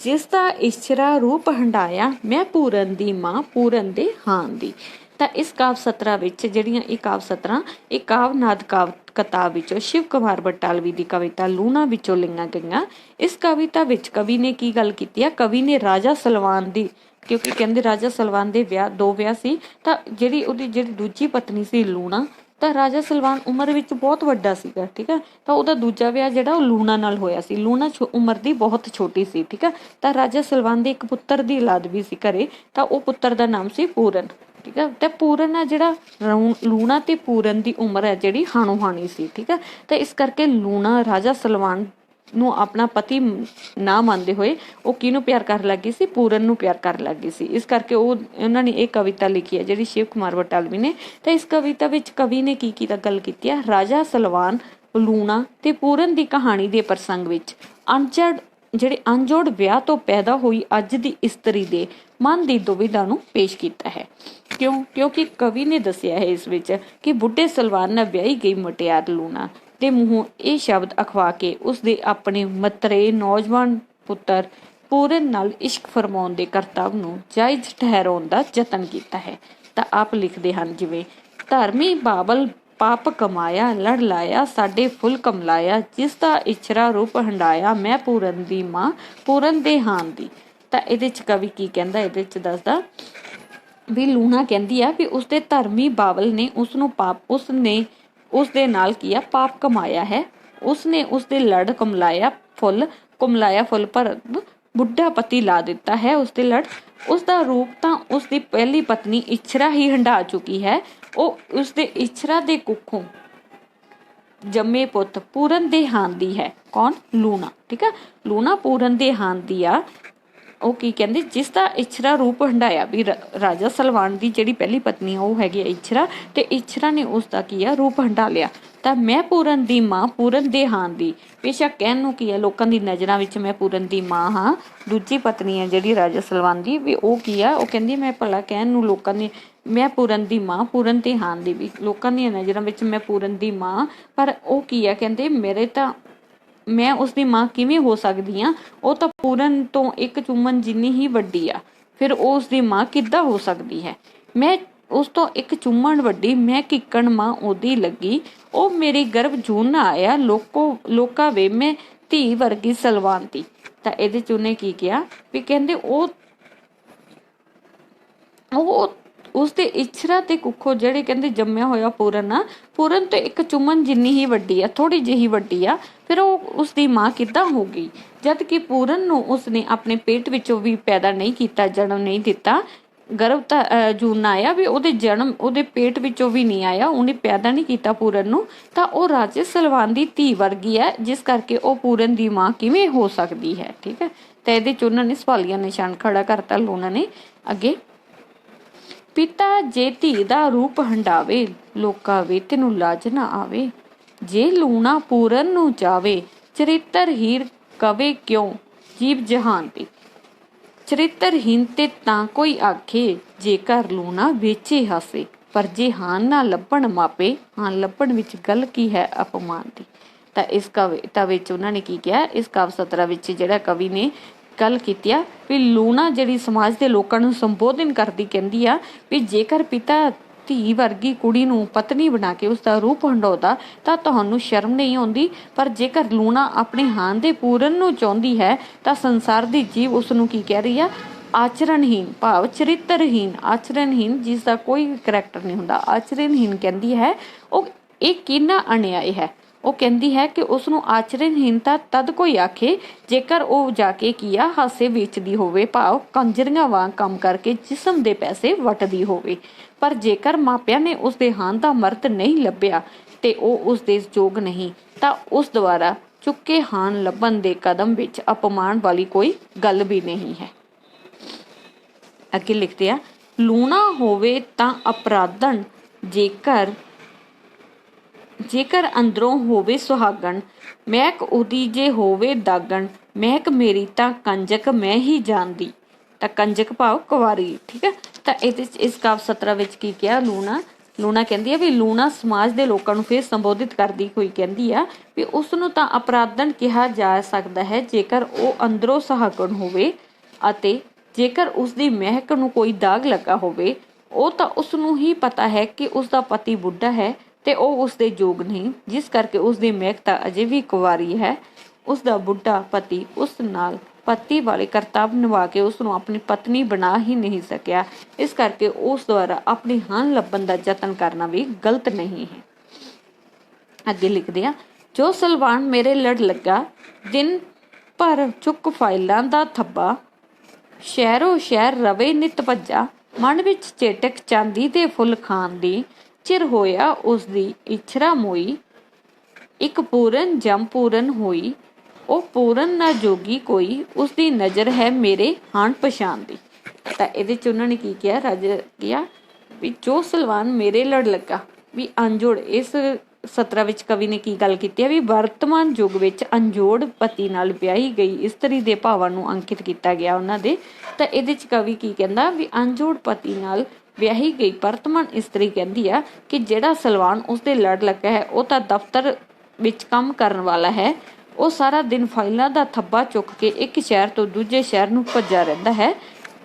ਜਿਸ ਦਾ ਇਸ਼ਰਾ ਰੂਪ ਹੰਡਾਇਆ, ਮੈਂ ਪੂਰਨ ਦੀ ਮਾਂ ਪੂਰਨ ਦੇ ਹਾਨ ਦੀ। ਤਾਂ ਇਸ ਕਾਵਿ ਸਤਰਾਂ ਵਿੱਚ ਜਿਹੜੀਆਂ ਇਹ ਕਾਵਿ ਸਤਰਾਂ ਇਹ ਕਾਵਨਾਦ ਕਾਵਿ ਕਿਤਾਬ ਵਿੱਚੋਂ ਸ਼ਿਵ ਕੁਮਾਰ ਬਟਾਲਵੀ ਦੀ ਕਵਿਤਾ ਲੂਣਾ ਵਿੱਚੋਂ ਲਈਆਂ ਗਈਆਂ। ਇਸ ਕਵਿਤਾ ਵਿੱਚ ਕਵੀ ਨੇ ਕੀ ਗੱਲ ਕੀਤੀ ਆ, ਕਵੀ ਨੇ ਰਾਜਾ ਸਲਵਾਨ ਦੀ, ਕਿਉਂਕਿ ਕਹਿੰਦੇ ਰਾਜਾ ਸਲਵਾਨ ਦੇ ਦੋ ਵਿਆਹ ਸੀ, ਤਾਂ ਉਹਦੀ ਜਿਹੜੀ ਦੂਜੀ ਪਤਨੀ ਸੀ ਲੂਣਾ, ਤਾਂ ਰਾਜਾ ਸਲਵਾਨ ਉਮਰ ਵਿੱਚ ਬਹੁਤ ਵੱਡਾ ਸੀਗਾ। ਠੀਕ ਹੈ। ਤਾਂ ਉਹਦਾ ਦੂਜਾ ਵਿਆਹ ਜਿਹੜਾ ਉਹ ਲੂਣਾ ਨਾਲ ਹੋਇਆ ਸੀ। ਲੂਣਾ ਉਮਰ ਦੀ ਬਹੁਤ ਛੋਟੀ ਸੀ। ਠੀਕ ਹੈ। ਤਾਂ ਰਾਜਾ ਸਲਵਾਨ ਦੇ ਇੱਕ ਪੁੱਤਰ ਦੀ ਔਲਾਦ ਵੀ ਸੀ ਘਰੇ, ਤਾਂ ਉਹ ਪੁੱਤਰ ਦਾ ਨਾਮ ਸੀ ਪੂਰਨ। ਠੀਕ ਹੈ। ਤੇ ਪੂਰਨ ਆ ਜਿਹੜਾ ਲੂਣਾ ਤੇ ਪੂਰਨ ਦੀ ਉਮਰ ਹੈ ਜਿਹੜੀ ਹਾਣੋ ਹਾਣੀ ਸੀ। ਠੀਕ ਹੈ। ਤਾਂ ਇਸ ਕਰਕੇ ਲੂਣਾ ਰਾਜਾ ਸਲਵਾਨ ਨੂੰ ਆਪਣਾ ਪਤੀ ਨਾ ਮੰਨਦੇ ਹੋਏ ਉਹ ਕਿਹਨੂੰ ਪਿਆਰ ਕਰਨ ਲੱਗੀ ਸੀ, ਪੂਰਨ ਨੂੰ ਪਿਆਰ ਕਰਨ ਲੱਗੀ ਸੀ। ਇਸ ਕਰਕੇ ਉਹਨਾਂ ਨੇ ਇਹ ਕਵਿਤਾ ਲਿਖੀ ਹੈ ਜਿਹੜੀ ਸ਼ਿਵ ਕੁਮਾਰ ਬਟਾਲਵੀ ਨੇ। ਤਾਂ ਇਸ ਕਵਿਤਾ ਵਿੱਚ ਕਵੀ ਨੇ ਕੀ ਕੀਤਾ, ਗੱਲ ਕੀਤੀ ਹੈ ਰਾਜਾ ਸਲਵਾਨ, ਲੂਣਾ ਤੇ ਪੂਰਨ ਦੀ ਕਹਾਣੀ ਦੇ ਪ੍ਰਸੰਗ ਵਿੱਚ ਜਿਹੜੇ ਅਣਜੋੜ ਵਿਆਹ ਤੋਂ ਪੈਦਾ ਹੋਈ ਅੱਜ ਦੀ ਇਸਤਰੀ ਦੇ ਮਨ ਦੀ ਦੁਵਿਧਾ ਨੂੰ ਪੇਸ਼ ਕੀਤਾ ਹੈ। ਕਿਉਂਕਿ ਕਵੀ ਨੇ ਦੱਸਿਆ ਹੈ ਇਸ ਵਿੱਚ ਕਿ ਬੁੱਢੇ ਸਲਵਾਨ ਨਾਲ ਵਿਆਹੀ ਗਈ ਮੁਟਿਆਰ ਲੂਣਾ ਦੇ ਮੂੰਹੋਂ ਇਹ ਸ਼ਬਦ ਅਖਵਾ ਕੇ ਉਸਦੇ ਆਪਣੇ ਮਤਰੇਏ ਨੌਜਵਾਨ ਪੁੱਤਰ ਪੂਰਨ ਨਾਲ ਇਸ਼ਕ ਫਰਮਾਉਣ ਦੇ ਕਰਤੱਵ ਨੂੰ ਜਾਇਜ਼ ਠਹਿਰਾਉਣ ਦਾ ਯਤਨ ਕੀਤਾ ਹੈ। ਤਾਂ ਆਪ ਲਿਖਦੇ ਹਨ, ਜਿਵੇਂ ਧਰਮੀ ਬਾਬਲ ਪਾਪ ਕਮਾਇਆ, ਲੜ ਲਾਇਆ ਸਾਡੇ ਫੁੱਲ ਕਮਲਾਇਆ, ਜਿਸ ਦਾ ਇਛਰਾ ਰੂਪ ਹੰਡਾਇਆ, ਮੈਂ ਪੂਰਨ ਦੀ ਮਾਂ ਪੂਰਨ ਦੇ ਹਾਨ ਦੀ। ਤਾਂ ਇਹਦੇ ਚ ਕਵੀ ਕੀ ਕਹਿੰਦਾ, ਇਹਦੇ ਚ ਦੱਸਦਾ ਵੀ ਲੂਣਾ ਕਹਿੰਦੀ ਆ ਵੀ ਉਸਦੇ ਧਰਮੀ ਬਾਬਲ ਨੇ ਉਸਨੂੰ ਉਸਨੇ ਉਸਦੇ ਨਾਲ ਕੀ ਆ ਪਾਪ ਕਮਾਇਆ ਹੈ, ਉਸਨੇ ਉਸਦੇ ਲੜ ਕਮਲਾਇਆ ਫੁੱਲ ਪਰ ਬੁੱਢਾ ਪਤੀ ਲਾ ਦਿੱਤਾ ਹੈ ਉਸਦੇ ਲੜ। ਉਸਦਾ ਰੂਪ ਤਾਂ ਉਸਦੀ ਪਹਿਲੀ ਪਤਨੀ ਇਛਰਾ ਹੀ ਹੰਢਾ ਚੁੱਕੀ ਹੈ। ਉਹ ਉਸਦੇ ਇਛਰਾ ਦੇ ਕੁੱਖੋਂ ਜੰਮੇ ਪੁੱਤ ਪੂਰਨ ਦੇ ਹਾਨ ਦੀ ਹੈ। ਕੌਣ? ਲੂਣਾ। ਠੀਕ ਆ, ਲੂਣਾ ਪੂਰਨ ਦੇ ਹਾਨ ਦੀ ਆ। ਉਹ ਕੀ ਕਹਿੰਦੇ, ਜਿਸ ਦਾ ਇਛਰਾ ਰੂਪ ਹੰਢਾਇਆ, ਵੀ ਰਾਜਾ ਸਲਵਾਨ ਦੀ ਜਿਹੜੀ ਪਹਿਲੀ ਪਤਨੀ ਆ ਉਹ ਹੈਗੀ ਇਛਰਾ, ਤੇ ਇਛਰਾ ਨੇ ਉਸਦਾ ਕੀ ਆ ਰੂਪ ਹੰਢਾ ਲਿਆ। ਤਾਂ ਮੈਂ ਪੂਰਨ ਦੀ ਮਾਂ ਪੂਰਨ ਦੇ ਹਾਨ ਦੀ, ਬੇਸ਼ੱਕ ਕਹਿਣ ਨੂੰ ਕੀ ਆ ਲੋਕਾਂ ਦੀ ਨਜ਼ਰਾਂ ਵਿੱਚ ਮੈਂ ਪੂਰਨ ਦੀ ਮਾਂ ਹਾਂ, ਦੂਜੀ ਪਤਨੀ ਹੈ ਜਿਹੜੀ ਰਾਜਾ ਸਲਵਾਨ ਦੀ, ਵੀ ਉਹ ਕੀ ਆ ਉਹ ਕਹਿੰਦੀ ਮੈਂ ਭਲਾ ਕਹਿਣ ਨੂੰ ਲੋਕਾਂ ਨੇ ਮੈਂ ਪੂਰਨ ਦੀ ਮਾਂ ਪੂਰਨ ਦੇ ਹਾਨ ਦੀ, ਵੀ ਲੋਕਾਂ ਦੀਆਂ ਨਜ਼ਰਾਂ ਵਿੱਚ ਮੈਂ ਪੂਰਨ ਦੀ ਮਾਂ, ਪਰ ਉਹ ਕੀ ਆ ਕਹਿੰਦੇ ਮੇਰੇ ਤਾਂ ਮੈਂ ਉਸਦੀ ਮਾਂ ਕਿਵੇਂ ਹੋ ਸਕਦੀ ਹਾਂ, ਉਹ ਤਾਂ ਪੂਰਨ ਤੋਂ ਇੱਕ ਚੁੰਮਣ ਜਿੰਨੀ ਹੀ ਵੱਡੀ ਆ, ਫਿਰ ਉਹ ਉਸਦੀ ਮਾਂ ਕਿੱਦਾਂ ਹੋ ਸਕਦੀ ਹੈ। ਮੈਂ ਉਸ ਤੋਂ ਇੱਕ ਚੁੰਮਣ ਵੱਡੀ, ਮੈਂ ਕਿੱਕਣ ਮਾਂ ਉਹਦੀ ਲੱਗੀ, ਉਹ ਮੇਰੀ ਗਰਭ ਜੂਨ ਨਾ ਆਇਆ, ਲੋਕਾਂ ਵੇ ਮੈਂ ਧੀ ਵਰਗੀ ਸਲਵਾਨ ਦੀ। ਤਾਂ ਇਹਦੇ ਚ ਉਹਨੇ ਕੀ ਕਿਹਾ ਵੀ ਕਹਿੰਦੇ ਉਹ ਉਸਦੇ ਇਛਰਾ ਤੇ ਕੁੱਖੋਂ ਜਿਹੜੇ ਕਹਿੰਦੇ ਜੰਮਿਆ ਹੋਇਆ ਪੂਰਨ ਆ, ਪੂਰਨ ਤੇ ਇੱਕ ਚੁੰਮਣ ਜਿੰਨੀ ਹੀ ਵੱਡੀ ਆ, ਥੋੜੀ ਜਿਹੀ ਵੱਡੀ ਆ, ਫਿਰ ਉਹ ਉਸਦੀ ਮਾਂ ਕਿੱਦਾਂ ਹੋ ਗਈ, ਜਦ ਕਿ ਪੂਰਨ ਨੂੰ ਉਸਨੇ ਆਪਣੇ ਪੇਟ ਵਿੱਚੋਂ ਵੀ ਪੈਦਾ ਨਹੀਂ ਕੀਤਾ, ਜਨਮ ਨਹੀਂ ਦਿੱਤਾ, ਗਰਭ ਤਾਂ ਜੂਨ ਆਇਆ, ਵੀ ਉਹਦੇ ਜਨਮ ਉਹਦੇ ਪੇਟ ਵਿੱਚੋਂ ਵੀ ਨਹੀਂ ਆਇਆ, ਉਹਨੇ ਪੈਦਾ ਨਹੀਂ ਕੀਤਾ ਪੂਰਨ ਨੂੰ, ਤਾਂ ਉਹ ਰਾਜੇ ਸਲਵਾਨ ਦੀ ਧੀ ਵਰਗੀ ਹੈ, ਜਿਸ ਕਰਕੇ ਉਹ ਪੂਰਨ ਦੀ ਮਾਂ ਕਿਵੇਂ ਹੋ ਸਕਦੀ ਹੈ। ਠੀਕ ਹੈ, ਤਾਂ ਇਹਦੇ ਚ ਉਹਨਾਂ ਨੇ ਸਵਾਲੀਆ ਨਿਸ਼ਾਨ ਖੜਾ ਕਰਤਾ ਲੂਣਾ ਨੇ। ਅੱਗੇ, ਪਿਤਾ ਜੇ ਧੀ ਦਾ ਰੂਪ ਹੰਡਾਵੇ, ਲੋਕਾਂ ਵੇ ਤੈਨੂੰ ਲਾਜ ਨਾ ਆਵੇ, ਜੇ ਲੂਣਾ ਪੂਰਨ ਨੂੰ ਚਾਵੇ, ਚਰਿੱਤਰਹੀਣ ਕਵੇ ਕਿਉਂ ਜੀਵ ਜਹਾਨ ਦੀ। ਚਰਿੱਤਰਹੀਣ ਤੇ ਤਾਂ ਕੋਈ ਆਖੇ, ਜੇਕਰ ਲੂਣਾ ਵੇਚੇ ਹਾਸੇ, ਪਰ ਜੇ ਹਾਨ ਨਾ ਲੱਭਣ ਮਾਪੇ, ਹਾਨ ਲੱਭਣ ਵਿੱਚ ਗੱਲ ਕੀ ਹੈ ਅਪਮਾਨ ਦੀ। ਤਾਂ ਇਸ ਕਵਿਤਾ ਵਿੱਚ ਉਹਨਾਂ ਨੇ ਕੀ ਕਿਹਾ, ਇਸ ਕਾਵਿ ਸਤਰਾ ਵਿੱਚ ਜਿਹੜਾ ਕਵੀ ਨੇ ਗੱਲ ਕੀਤੀ ਆ ਵੀ ਲੂਣਾ ਜਿਹੜੀ ਸਮਾਜ ਦੇ ਲੋਕਾਂ ਨੂੰ ਸੰਬੋਧਨ ਕਰਦੀ ਕਹਿੰਦੀ ਆ ਵੀ ਜੇਕਰ ਪਿਤਾ ਧੀ ਵਰਗੀ ਕੁੜੀ ਨੂੰ ਪਤਨੀ ਬਣਾ ਕੇ ਉਸਦਾ ਰੂਪ ਹੰਡਾਉਂਦਾ ਤਾਂ ਤੁਹਾਨੂੰ ਸ਼ਰਮ ਨਹੀਂ ਆਉਂਦੀ, ਪਰ ਜੇਕਰ ਲੂਣਾ ਆਪਣੇ ਹਾਨ ਦੇ ਪੂਰਨ ਨੂੰ ਚਾਹੁੰਦੀ ਹੈ ਤਾਂ ਸੰਸਾਰ ਦੀ ਜੀਵ ਉਸ ਨੂੰ ਕੀ ਕਹਿ ਰਹੀ ਆ, ਆਚਰਣਹੀਣ, ਭਾਵ ਚਰਿੱਤਰਹੀਣ, ਆਚਰਣਹੀਣ ਜਿਸ ਦਾ ਕੋਈ ਕਰੈਕਟਰ ਨਹੀਂ ਹੁੰਦਾ, ਆਚਰਣਹੀਣ ਕਹਿੰਦੀ ਹੈ। ਉਹ ਇਹ ਕਿੰਨਾ ਅਨਿਆਏ ਹੈ। ਉਹ ਕਹਿੰਦੀ ਹੈ ਕਿ ਉਸਨੂੰ ਆਚਰਣਹੀਣਤਾ ਤਦ ਕੋਈ ਆਖੇ ਜੇਕਰ ਉਹ ਜਾ ਕੇ ਕੀ ਆ ਹਾਸੇ ਵੇਚਦੀ ਹੋਵੇ, ਭਾਵ ਕੰਜਰੀਆਂ ਵਾਂਗ ਕੰਮ ਕਰਕੇ ਜਿਸਮ ਦੇ ਪੈਸੇ ਵੱਟਦੀ ਹੋਵੇ, ਪਰ ਜੇਕਰ ਮਾਪਿਆਂ ਨੇ ਉਸਦੇ ਹਾਨ ਦਾ ਮਰਦ ਨਹੀਂ ਲੱਭਿਆ ਤੇ ਉਹ ਉਸਦੇ ਯੋਗ ਨਹੀਂ, ਤਾਂ ਉਸ ਦੁਆਰਾ ਚੁੱਕੇ ਹਾਨ ਲੱਭਣ ਦੇ ਕਦਮ ਵਿੱਚ ਅਪਮਾਨ ਵਾਲੀ ਕੋਈ ਗੱਲ ਵੀ ਨਹੀਂ ਹੈ। ਅੱਗੇ ਲਿਖਦੇ ਆ, ਲੂਣਾ ਹੋਵੇ ਤਾਂ ਅਪਰਾਧਨ, ਜੇਕਰ ਅੰਦਰੋਂ ਹੋਵੇ ਸੁਹਾਗਣ, ਮਹਿਕ ਉਹਦੀ ਜੇ ਹੋਵੇ ਦਾਗਣ, ਮਹਿਕ ਮੇਰੀ ਤਾਂ ਕੰਜਕ ਮੈਂ ਹੀ ਜਾਣਦੀ। ਤਾਂ ਕੰਜਕ ਭਾਵ ਕੁਵਾਰੀ। ਠੀਕ ਹੈ, ਤਾਂ ਇਹਦੇ ਚ ਇਸ ਕਾਵਿ ਸਤਰਾ ਵਿੱਚ ਕੀ ਕਿਹਾ, ਲੂਣਾ ਕਹਿੰਦੀ ਆ ਵੀ ਲੂਣਾ ਸਮਾਜ ਦੇ ਲੋਕਾਂ ਨੂੰ ਫਿਰ ਸੰਬੋਧਿਤ ਕਰਦੀ ਹੋਈ ਕਹਿੰਦੀ ਆ ਵੀ ਉਸਨੂੰ ਤਾਂ ਅਪਰਾਧਨ ਕਿਹਾ ਜਾ ਸਕਦਾ ਹੈ ਜੇਕਰ ਉਹ ਅੰਦਰੋਂ ਸੁਹਾਗਣ ਹੋਵੇ, ਅਤੇ ਜੇਕਰ ਉਸਦੀ ਮਹਿਕ ਨੂੰ ਕੋਈ ਦਾਗ ਲੱਗਾ ਹੋਵੇ, ਉਹ ਤਾਂ ਉਸਨੂੰ ਹੀ ਪਤਾ ਹੈ ਕਿ ਉਸਦਾ ਪਤੀ ਬੁੱਢਾ ਹੈ ਤੇ ਉਹ ਉਸਦੇ ਯੋਗ ਨਹੀਂ, ਜਿਸ ਕਰਕੇ ਉਸਦੀ ਮਹਿਕ ਤਾਂ ਅਜੇ ਵੀ ਕੁਵਾਰੀ ਹੈ। ਉਸਦਾ ਬੁੱਢਾ ਪਤੀ ਉਸ ਨਾਲ ਪਤੀ ਵਾਲੇ ਕਰਤੱਵ ਨਿਭਾ ਕੇ ਉਸਨੂੰ ਆਪਣੀ ਪਤਨੀ ਬਣਾ ਹੀ ਨਹੀਂ ਸਕਿਆ, ਇਸ ਕਰਕੇ ਉਸ ਦੁਆਰਾ ਆਪਣੀ ਹਾਨ ਲੱਭਣ ਦਾ ਯਤਨ ਕਰਨਾ ਵੀ ਗਲਤ ਨਹੀਂ ਹੈ। ਅੱਗੇ ਲਿਖਦੇ ਆ, ਜੋ ਸਲਵਾਨ ਮੇਰੇ ਲੜ ਲੱਗਾ, ਦਿਨ ਭਰ ਚੁੱਕ ਫਾਈਲਾਂ ਦਾ ਥੱਬਾ, ਸ਼ਹਿਰੋ ਸ਼ਹਿਰ ਰਵੇ ਨਿਤ ਭੱਜਾ, ਮਨ ਵਿੱਚ ਚੇਟਕ ਚਾਂਦੀ ਦੇ ਫੁੱਲ ਖਾਨ ਦੀ, ਚਿਰ ਹੋਇਆ ਉਸਦੀ ਇਛਰਾ ਮੋਈ, ਇੱਕ ਪੂਰਨ ਜਮ ਪੂਰਨ ਹੋਈ, ਉਹ ਪੂਰਨ ਨਾ ਜੋਗੀ ਕੋਈ, ਉਸਦੀ ਨਜ਼ਰ ਹੈ ਮੇਰੇ ਹਾਨ ਪਛਾਣ ਦੀ। ਤਾਂ ਇਹਦੇ ਚ ਉਹਨਾਂ ਨੇ ਕੀ ਕਿਹਾ, ਰਾਜਾ ਕਿਹਾ ਵੀ ਜੋ ਸਲਵਾਨ ਮੇਰੇ ਲੜ ਲੱਗਾ, ਵੀ ਅਣਜੋੜ ਇਸ 17 ਵਿੱਚ ਕਵੀ ਨੇ ਕੀ ਗੱਲ ਕੀਤੀ ਹੈ ਵੀ ਵਰਤਮਾਨ ਯੁੱਗ ਵਿੱਚ ਅਣਜੋੜ ਪਤੀ ਨਾਲ ਵਿਆਹੀ ਗਈ ਇਸਤਰੀ ਦੇ ਭਾਵਾਂ ਨੂੰ ਅੰਕਿਤ ਕੀਤਾ ਗਿਆ ਉਹਨਾਂ ਦੇ। ਤਾਂ ਇਹਦੇ 'ਚ ਕਵੀ ਕੀ ਕਹਿੰਦਾ ਵੀ ਅਣਜੋੜ ਪਤੀ ਨਾਲ ਵਿਆਹੀ ਗਈ ਵਰਤਮਾਨ ਇਸਤਰੀ ਕਹਿੰਦੀ ਆ ਕਿ ਜਿਹੜਾ ਸਲਵਾਨ ਉਸਦੇ ਲੜ ਲੱਗਾ ਹੈ ਉਹ ਤਾਂ ਦਫ਼ਤਰ ਵਿੱਚ ਕੰਮ ਕਰਨ ਵਾਲਾ ਹੈ। ਉਹ ਸਾਰਾ ਦਿਨ ਫਾਈਲਾਂ ਦਾ ਥੱਬਾ ਚੁੱਕ ਕੇ ਇੱਕ ਸ਼ਹਿਰ ਤੋਂ ਦੂਜੇ ਸ਼ਹਿਰ ਨੂੰ ਭੱਜਾ ਰਹਿੰਦਾ ਹੈ।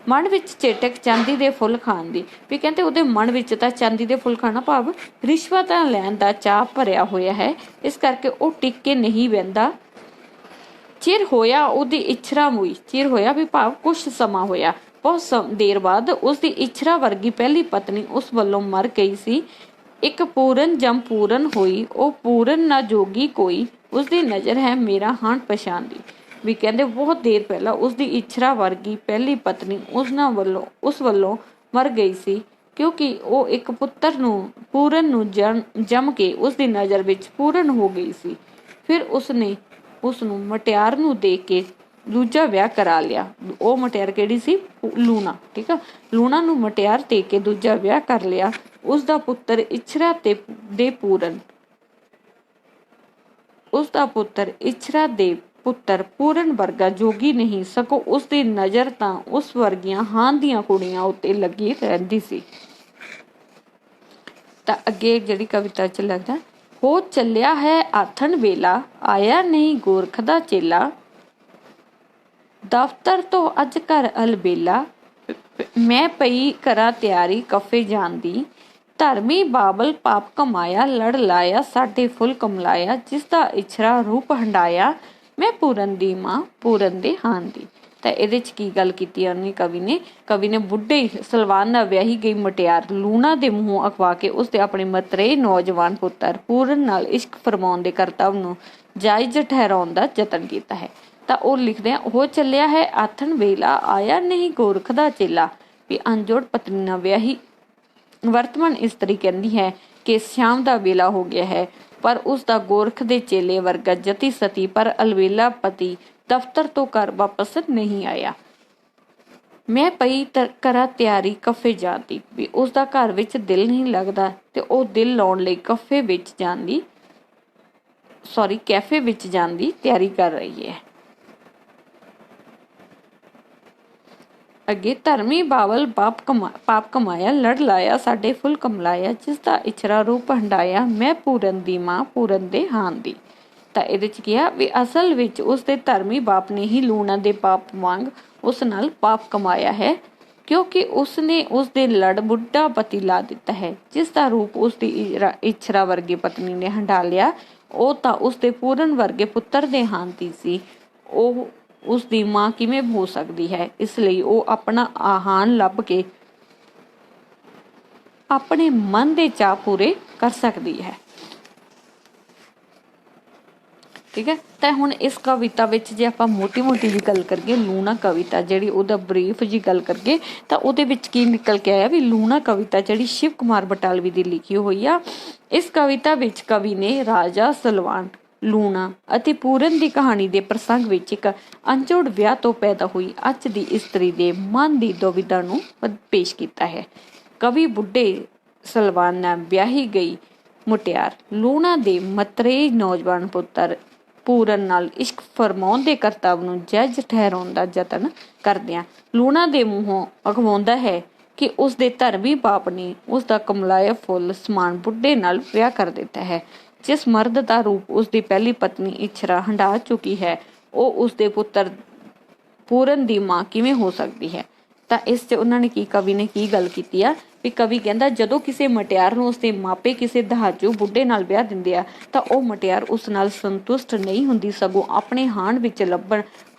ਮਨ ਵਿੱਚ ਚੇਟਕ ਚਾਂਦੀ ਦੇ ਫੁੱਲ ਖਾਣ ਦੀ, ਵੀ ਕਹਿੰਦੇ ਉਹਦੇ ਮਨ ਵਿੱਚ ਤਾਂ ਚਾਂਦੀ ਦੇ ਫੁੱਲ ਖਾਣਾ ਭਾਵ ਰਿਸ਼ਵਤਾਂ ਲੈਣ ਦਾ ਚਾਅ ਭਰਿਆ ਹੋਇਆ ਹੈ। ਇਸ ਕਰਕੇ ਉਹ ਟਿਕ ਕੇ ਨਹੀਂ ਬਹਿੰਦਾ। ਚਿਰ ਹੋਇਆ ਉਹਦੀ ਇੱਛਰਾ ਮੁਈ, ਚਿਰ ਹੋਇਆ ਵੀ ਭਾਵ ਕੁਛ ਸਮਾਂ ਹੋਇਆ, ਬਹੁਤ ਦੇਰ ਬਾਅਦ ਉਸਦੀ ਇੱਛਰਾ ਵਰਗੀ ਪਹਿਲੀ ਪਤਨੀ ਉਸ ਵੱਲੋਂ ਮਰ ਗਈ ਸੀ। ਇੱਕ ਪੂਰਨ ਜਮ ਪੂਰਨ ਹੋਈ, ਉਹ ਪੂਰਨ ਨਾ ਜੋਗੀ ਕੋਈ, ਉਸਦੀ ਨਜ਼ਰ ਹੈ ਮੇਰਾ ਹਾਣ ਪਛਾਣ ਦੀ। ਵੀ ਕਹਿੰਦੇ ਬਹੁਤ ਦੇਰ ਪਹਿਲਾਂ ਉਸਦੀ ਇੱਛਰਾ ਵਰਗੀ ਪਹਿਲੀ ਪਤਨੀ ਉਸ ਵੱਲੋਂ ਮਰ ਗਈ ਸੀ, ਕਿਉਂਕਿ ਉਹ ਇੱਕ ਪੁੱਤਰ ਨੂੰ ਪੂਰਨ ਨੂੰ ਜੰਮ ਕੇ ਉਸਦੀ ਨਜ਼ਰ ਵਿੱਚ ਪੂਰਨ ਹੋ ਗਈ ਸੀ। ਫਿਰ ਉਸਨੇ ਉਸਨੂੰ ਮਟਿਆਰ ਨੂੰ ਦੇ ਕੇ ਦੂਜਾ ਵਿਆਹ ਕਰਾ ਲਿਆ। ਉਹ ਮਟਿਆਰ ਕਿਹੜੀ ਸੀ? ਲੂਣਾ। ਠੀਕ ਆ, ਲੂਣਾ ਨੂੰ ਮਟਿਆਰ ਦੇ ਕੇ ਦੂਜਾ ਵਿਆਹ ਕਰ ਲਿਆ। ਉਸਦਾ ਪੁੱਤਰ ਇੱਛਰਾ ਦੇ ਪੁੱਤਰ ਪੂਰਨ ਵਰਗਾ ਜੋਗੀ ਨਹੀਂ, ਸਗੋਂ ਉਸਦੀ ਨਜ਼ਰ ਤਾਂ ਉਸ ਵਰਗੀਆਂ ਹਾਨ ਦੀਆਂ ਕੁੜੀਆਂ ਉੱਤੇ ਲੱਗੀ ਰਹਿੰਦੀ ਸੀ। ਤਾਂ ਅੱਗੇ ਜਿਹੜੀ ਕਵਿਤਾ ਚ ਲੱਗਦਾ, ਹੋ ਚੱਲਿਆ ਹੈ ਆਥਣ ਵੇਲਾ, ਆਇਆ ਨਹੀਂ ਗੋਰਖ ਦਾ ਚੇਲਾ, ਦਫ਼ਤਰ ਤੋਂ ਅੱਜ ਘਰ ਅਲਬੇਲਾ, ਮੈਂ ਪਈ ਕਰਾਂ ਤਿਆਰੀ ਕਫੇ ਜਾਣ ਦੀ, ਧਰਮੀ ਬਾਬਲ ਪਾਪ ਕਮਾਇਆ, ਲੜ ਲਾਇਆ ਸਾਡੇ ਫੁੱਲ ਕਮਲਾਇਆ, ਜਿਸਦਾ ਇੱਛਰਾ ਰੂਪ ਹੰਡਾਇਆ, ਮੈਂ ਪੂਰਨ ਦੀ ਮਾਂ ਪੂਰਨ ਦੇ ਹਾਨ ਦੀ। ਤਾਂ ਇਹਦੇ 'ਚ ਕੀ ਗੱਲ ਕੀਤੀ ਉਹਨੇ ਕਵੀ ਨੇ ਬੁੱਢੇ ਸਲਵਾਨ ਨਾਲ ਵਿਆਹੀ ਗਈ ਮਟਿਆਰ ਲੂਣਾ ਦੇ ਮੂੰਹੋਂ ਅਖਵਾ ਕੇ ਉਸਦੇ ਆਪਣੇ ਮਤਰੇਏ ਨੌਜਵਾਨ ਪੁੱਤਰ ਪੂਰਨ ਨਾਲ ਇਸ਼ਕ ਫਰਮਾਉਣ ਦੇ ਕਰਤੱਵ ਨੂੰ ਜਾਇਜ਼ ਠਹਿਰਾਉਣ ਦਾ ਯਤਨ ਕੀਤਾ ਹੈ। ਤਾਂ ਉਹ ਲਿਖਦੇ ਆ, ਉਹ ਚੱਲਿਆ ਹੈ ਆਥਣ ਵੇਲਾ, ਆਇਆ ਨਹੀਂ ਗੋਰਖ ਦਾ ਚੇਲਾ, ਵੀ ਅਣਜੋੜ ਪਤਨੀ ਨਾਲ ਵਿਆਹੀ ਵਰਤਮਾਨ ਇਸਤਰੀ ਕਹਿੰਦੀ ਹੈ ਕਿ ਸ਼ਾਮ ਦਾ ਵੇਲਾ ਹੋ ਗਿਆ ਹੈ, ਪਰ ਉਸਦਾ ਗੋਰਖ ਦੇ ਚੇਲੇ ਵਰਗਾ ਜਤੀ ਸਤੀ ਪਰ ਅਲਬੇਲਾ ਪਤੀ ਦਫ਼ਤਰ ਤੋਂ ਘਰ ਵਾਪਸ ਨਹੀਂ ਆਇਆ। ਮੈਂ ਪਈ ਕਰਾਂ ਤਿਆਰੀ ਕਫੇ ਜਾਣ ਦੀ, ਵੀ ਉਸਦਾ ਘਰ ਵਿੱਚ ਦਿਲ ਨਹੀਂ ਲੱਗਦਾ ਤੇ ਉਹ ਦਿਲ ਲਾਉਣ ਲਈ ਕੈਫੇ ਵਿੱਚ ਜਾਣ ਦੀ ਤਿਆਰੀ ਕਰ ਰਹੀ ਹੈ। ਅੱਗੇ, ਧਰਮੀ ਬਾਵਲ ਪਾਪ ਕਮਾਇਆ, ਲੜ ਲਾਇਆ ਸਾਡੇ ਫੁੱਲ ਕਮਲਾਇਆ, ਜਿਸਦਾ ਇੱਛਰਾ ਰੂਪ ਹੰਡਾਇਆ, ਮੈਂ ਪੂਰਨ ਦੀ ਮਾਂ ਪੂਰਨ ਦੇ ਹਾਨ ਦੀ। ਤਾਂ ਇਹਦੇ 'ਚ ਕੀ ਆ ਵੀ ਅਸਲ ਵਿੱਚ ਉਸਦੇ ਧਰਮੀ ਬਾਪ ਨੇ ਹੀ ਲੂਣਾ ਦੇ ਪਾਪ ਵਾਂਗ ਉਸ ਨਾਲ ਪਾਪ ਕਮਾਇਆ ਹੈ, ਕਿਉਂਕਿ ਉਸਨੇ ਉਸਦੇ ਲੜ ਬੁੱਢਾ ਪਤੀ ਲਾ ਦਿੱਤਾ ਹੈ, ਜਿਸ ਦਾ ਰੂਪ ਉਸਦੀ ਇੱਛਰਾ ਵਰਗੀ ਪਤਨੀ ਨੇ ਹੰਢਾ ਲਿਆ। ਉਹ ਤਾਂ ਉਸਦੇ ਪੂਰਨ ਵਰਗੇ ਪੁੱਤਰ ਦੇ ਹਾਨ ਦੀ ਸੀ, ਉਹ ਉਸਦੀ ਮਾਂ ਕਿਵੇਂ ਹੋ ਸਕਦੀ ਹੈ? ਇਸ ਲਈ ਉਹ ਆਪਣਾ ਆਹਾਨ ਲੱਭ ਕੇ ਆਪਣੇ ਮਨ ਦੇ ਚਾਅ ਪੂਰੇ ਕਰ ਸਕਦੀ ਹੈ। ਠੀਕ ਹੈ, ਤਾਂ ਹੁਣ ਇਸ ਕਵਿਤਾ ਵਿੱਚ ਜੇ ਆਪਾਂ ਮੋਟੀ ਜੀ ਗੱਲ ਕਰੀਏ, ਲੂਣਾ ਕਵਿਤਾ ਜਿਹੜੀ ਉਹਦਾ ਬਰੀਫ ਜੀ ਗੱਲ ਕਰੀਏ ਤਾਂ ਉਹਦੇ ਵਿੱਚ ਕੀ ਨਿਕਲ ਕੇ ਆਇਆ ਵੀ ਲੂਣਾ ਕਵਿਤਾ ਜਿਹੜੀ ਸ਼ਿਵ ਕੁਮਾਰ ਬਟਾਲਵੀ ਦੀ ਲਿਖੀ ਹੋਈ ਆ। ਇਸ ਕਵਿਤਾ ਵਿੱਚ ਕਵੀ ਨੇ ਰਾਜਾ ਸਲਵਾਨ, ਲੂਣਾ ਅਤੇ ਪੂਰਨ ਦੀ ਕਹਾਣੀ ਦੇ ਪ੍ਰਸੰਗ ਵਿੱਚ ਇੱਕ ਅਣਜੋੜ ਵਿਆਹ ਤੋਂ ਪੈਦਾ ਹੋਈ ਅੱਜ ਦੀ ਇਸਤਰੀ ਦੇ ਮਨ ਦੀ ਦੁਵਿਧਾ ਨੂੰ ਪੇਸ਼ ਕੀਤਾ ਹੈ। ਕਵੀ ਬੁੱਢੇ ਸਲਵਾਨ ਨਾਲ ਵਿਆਹੀ ਗਈ ਮੁਟਿਆਰ ਲੂਣਾ ਦੇ ਮਤਰੇਏ ਨੌਜਵਾਨ ਪੁੱਤਰ ਪੂਰਨ ਨਾਲ ਇਸ਼ਕ ਫਰਮਾਉਣ ਦੇ ਕਰਤੱਵ ਨੂੰ ਜਾਇਜ਼ ਠਹਿਰਾਉਣ ਦਾ ਯਤਨ ਕਰਦਿਆਂ ਲੂਣਾ ਦੇ ਮੂੰਹੋਂ ਅਖਵਾਉਂਦਾ ਹੈ ਕਿ ਉਸਦੇ ਧਰਮੀ ਬਾਪ ਨੇ ਉਸਦਾ ਕਮਲਾਇਆ ਫੁੱਲ ਸਮਾਨ ਬੁੱਢੇ ਨਾਲ ਵਿਆਹ ਕਰ ਦਿੱਤਾ ਹੈ। ਜਿਸ ਮਰਦ ਦਾ ਰੂਪ ਉਸਦੀ ਪਹਿਲੀ ਪਤਨੀ ਇੱਛਰਾ ਹੰਢਾ ਚੁੱਕੀ ਹੈ, ਉਹ ਉਸਦੇ ਪੁੱਤਰ ਪੂਰਨ ਦੀ ਮਾਂ ਕਿਵੇਂ ਹੋ ਸਕਦੀ ਹੈ? ਤਾਂ ਇਸ 'ਚ ਉਹਨਾਂ ਨੇ ਕਵੀ ਨੇ ਕੀ ਗੱਲ ਕੀਤੀ ਆ ਵੀ ਕਵੀ ਕਹਿੰਦਾ, ਜਦੋਂ ਕਿਸੇ ਮਟਿਆਰ ਨੂੰ ਉਸਦੇ ਮਾਪੇ ਕਿਸੇ ਦਹਾਜੂ ਬੁੱਢੇ ਨਾਲ ਵਿਆਹ ਦਿੰਦੇ ਆ ਤਾਂ ਉਹ ਮਟਿਆਰ ਉਸ ਨਾਲ ਸੰਤੁਸ਼ਟ ਨਹੀਂ ਹੁੰਦੀ, ਸਗੋਂ ਆਪਣੇ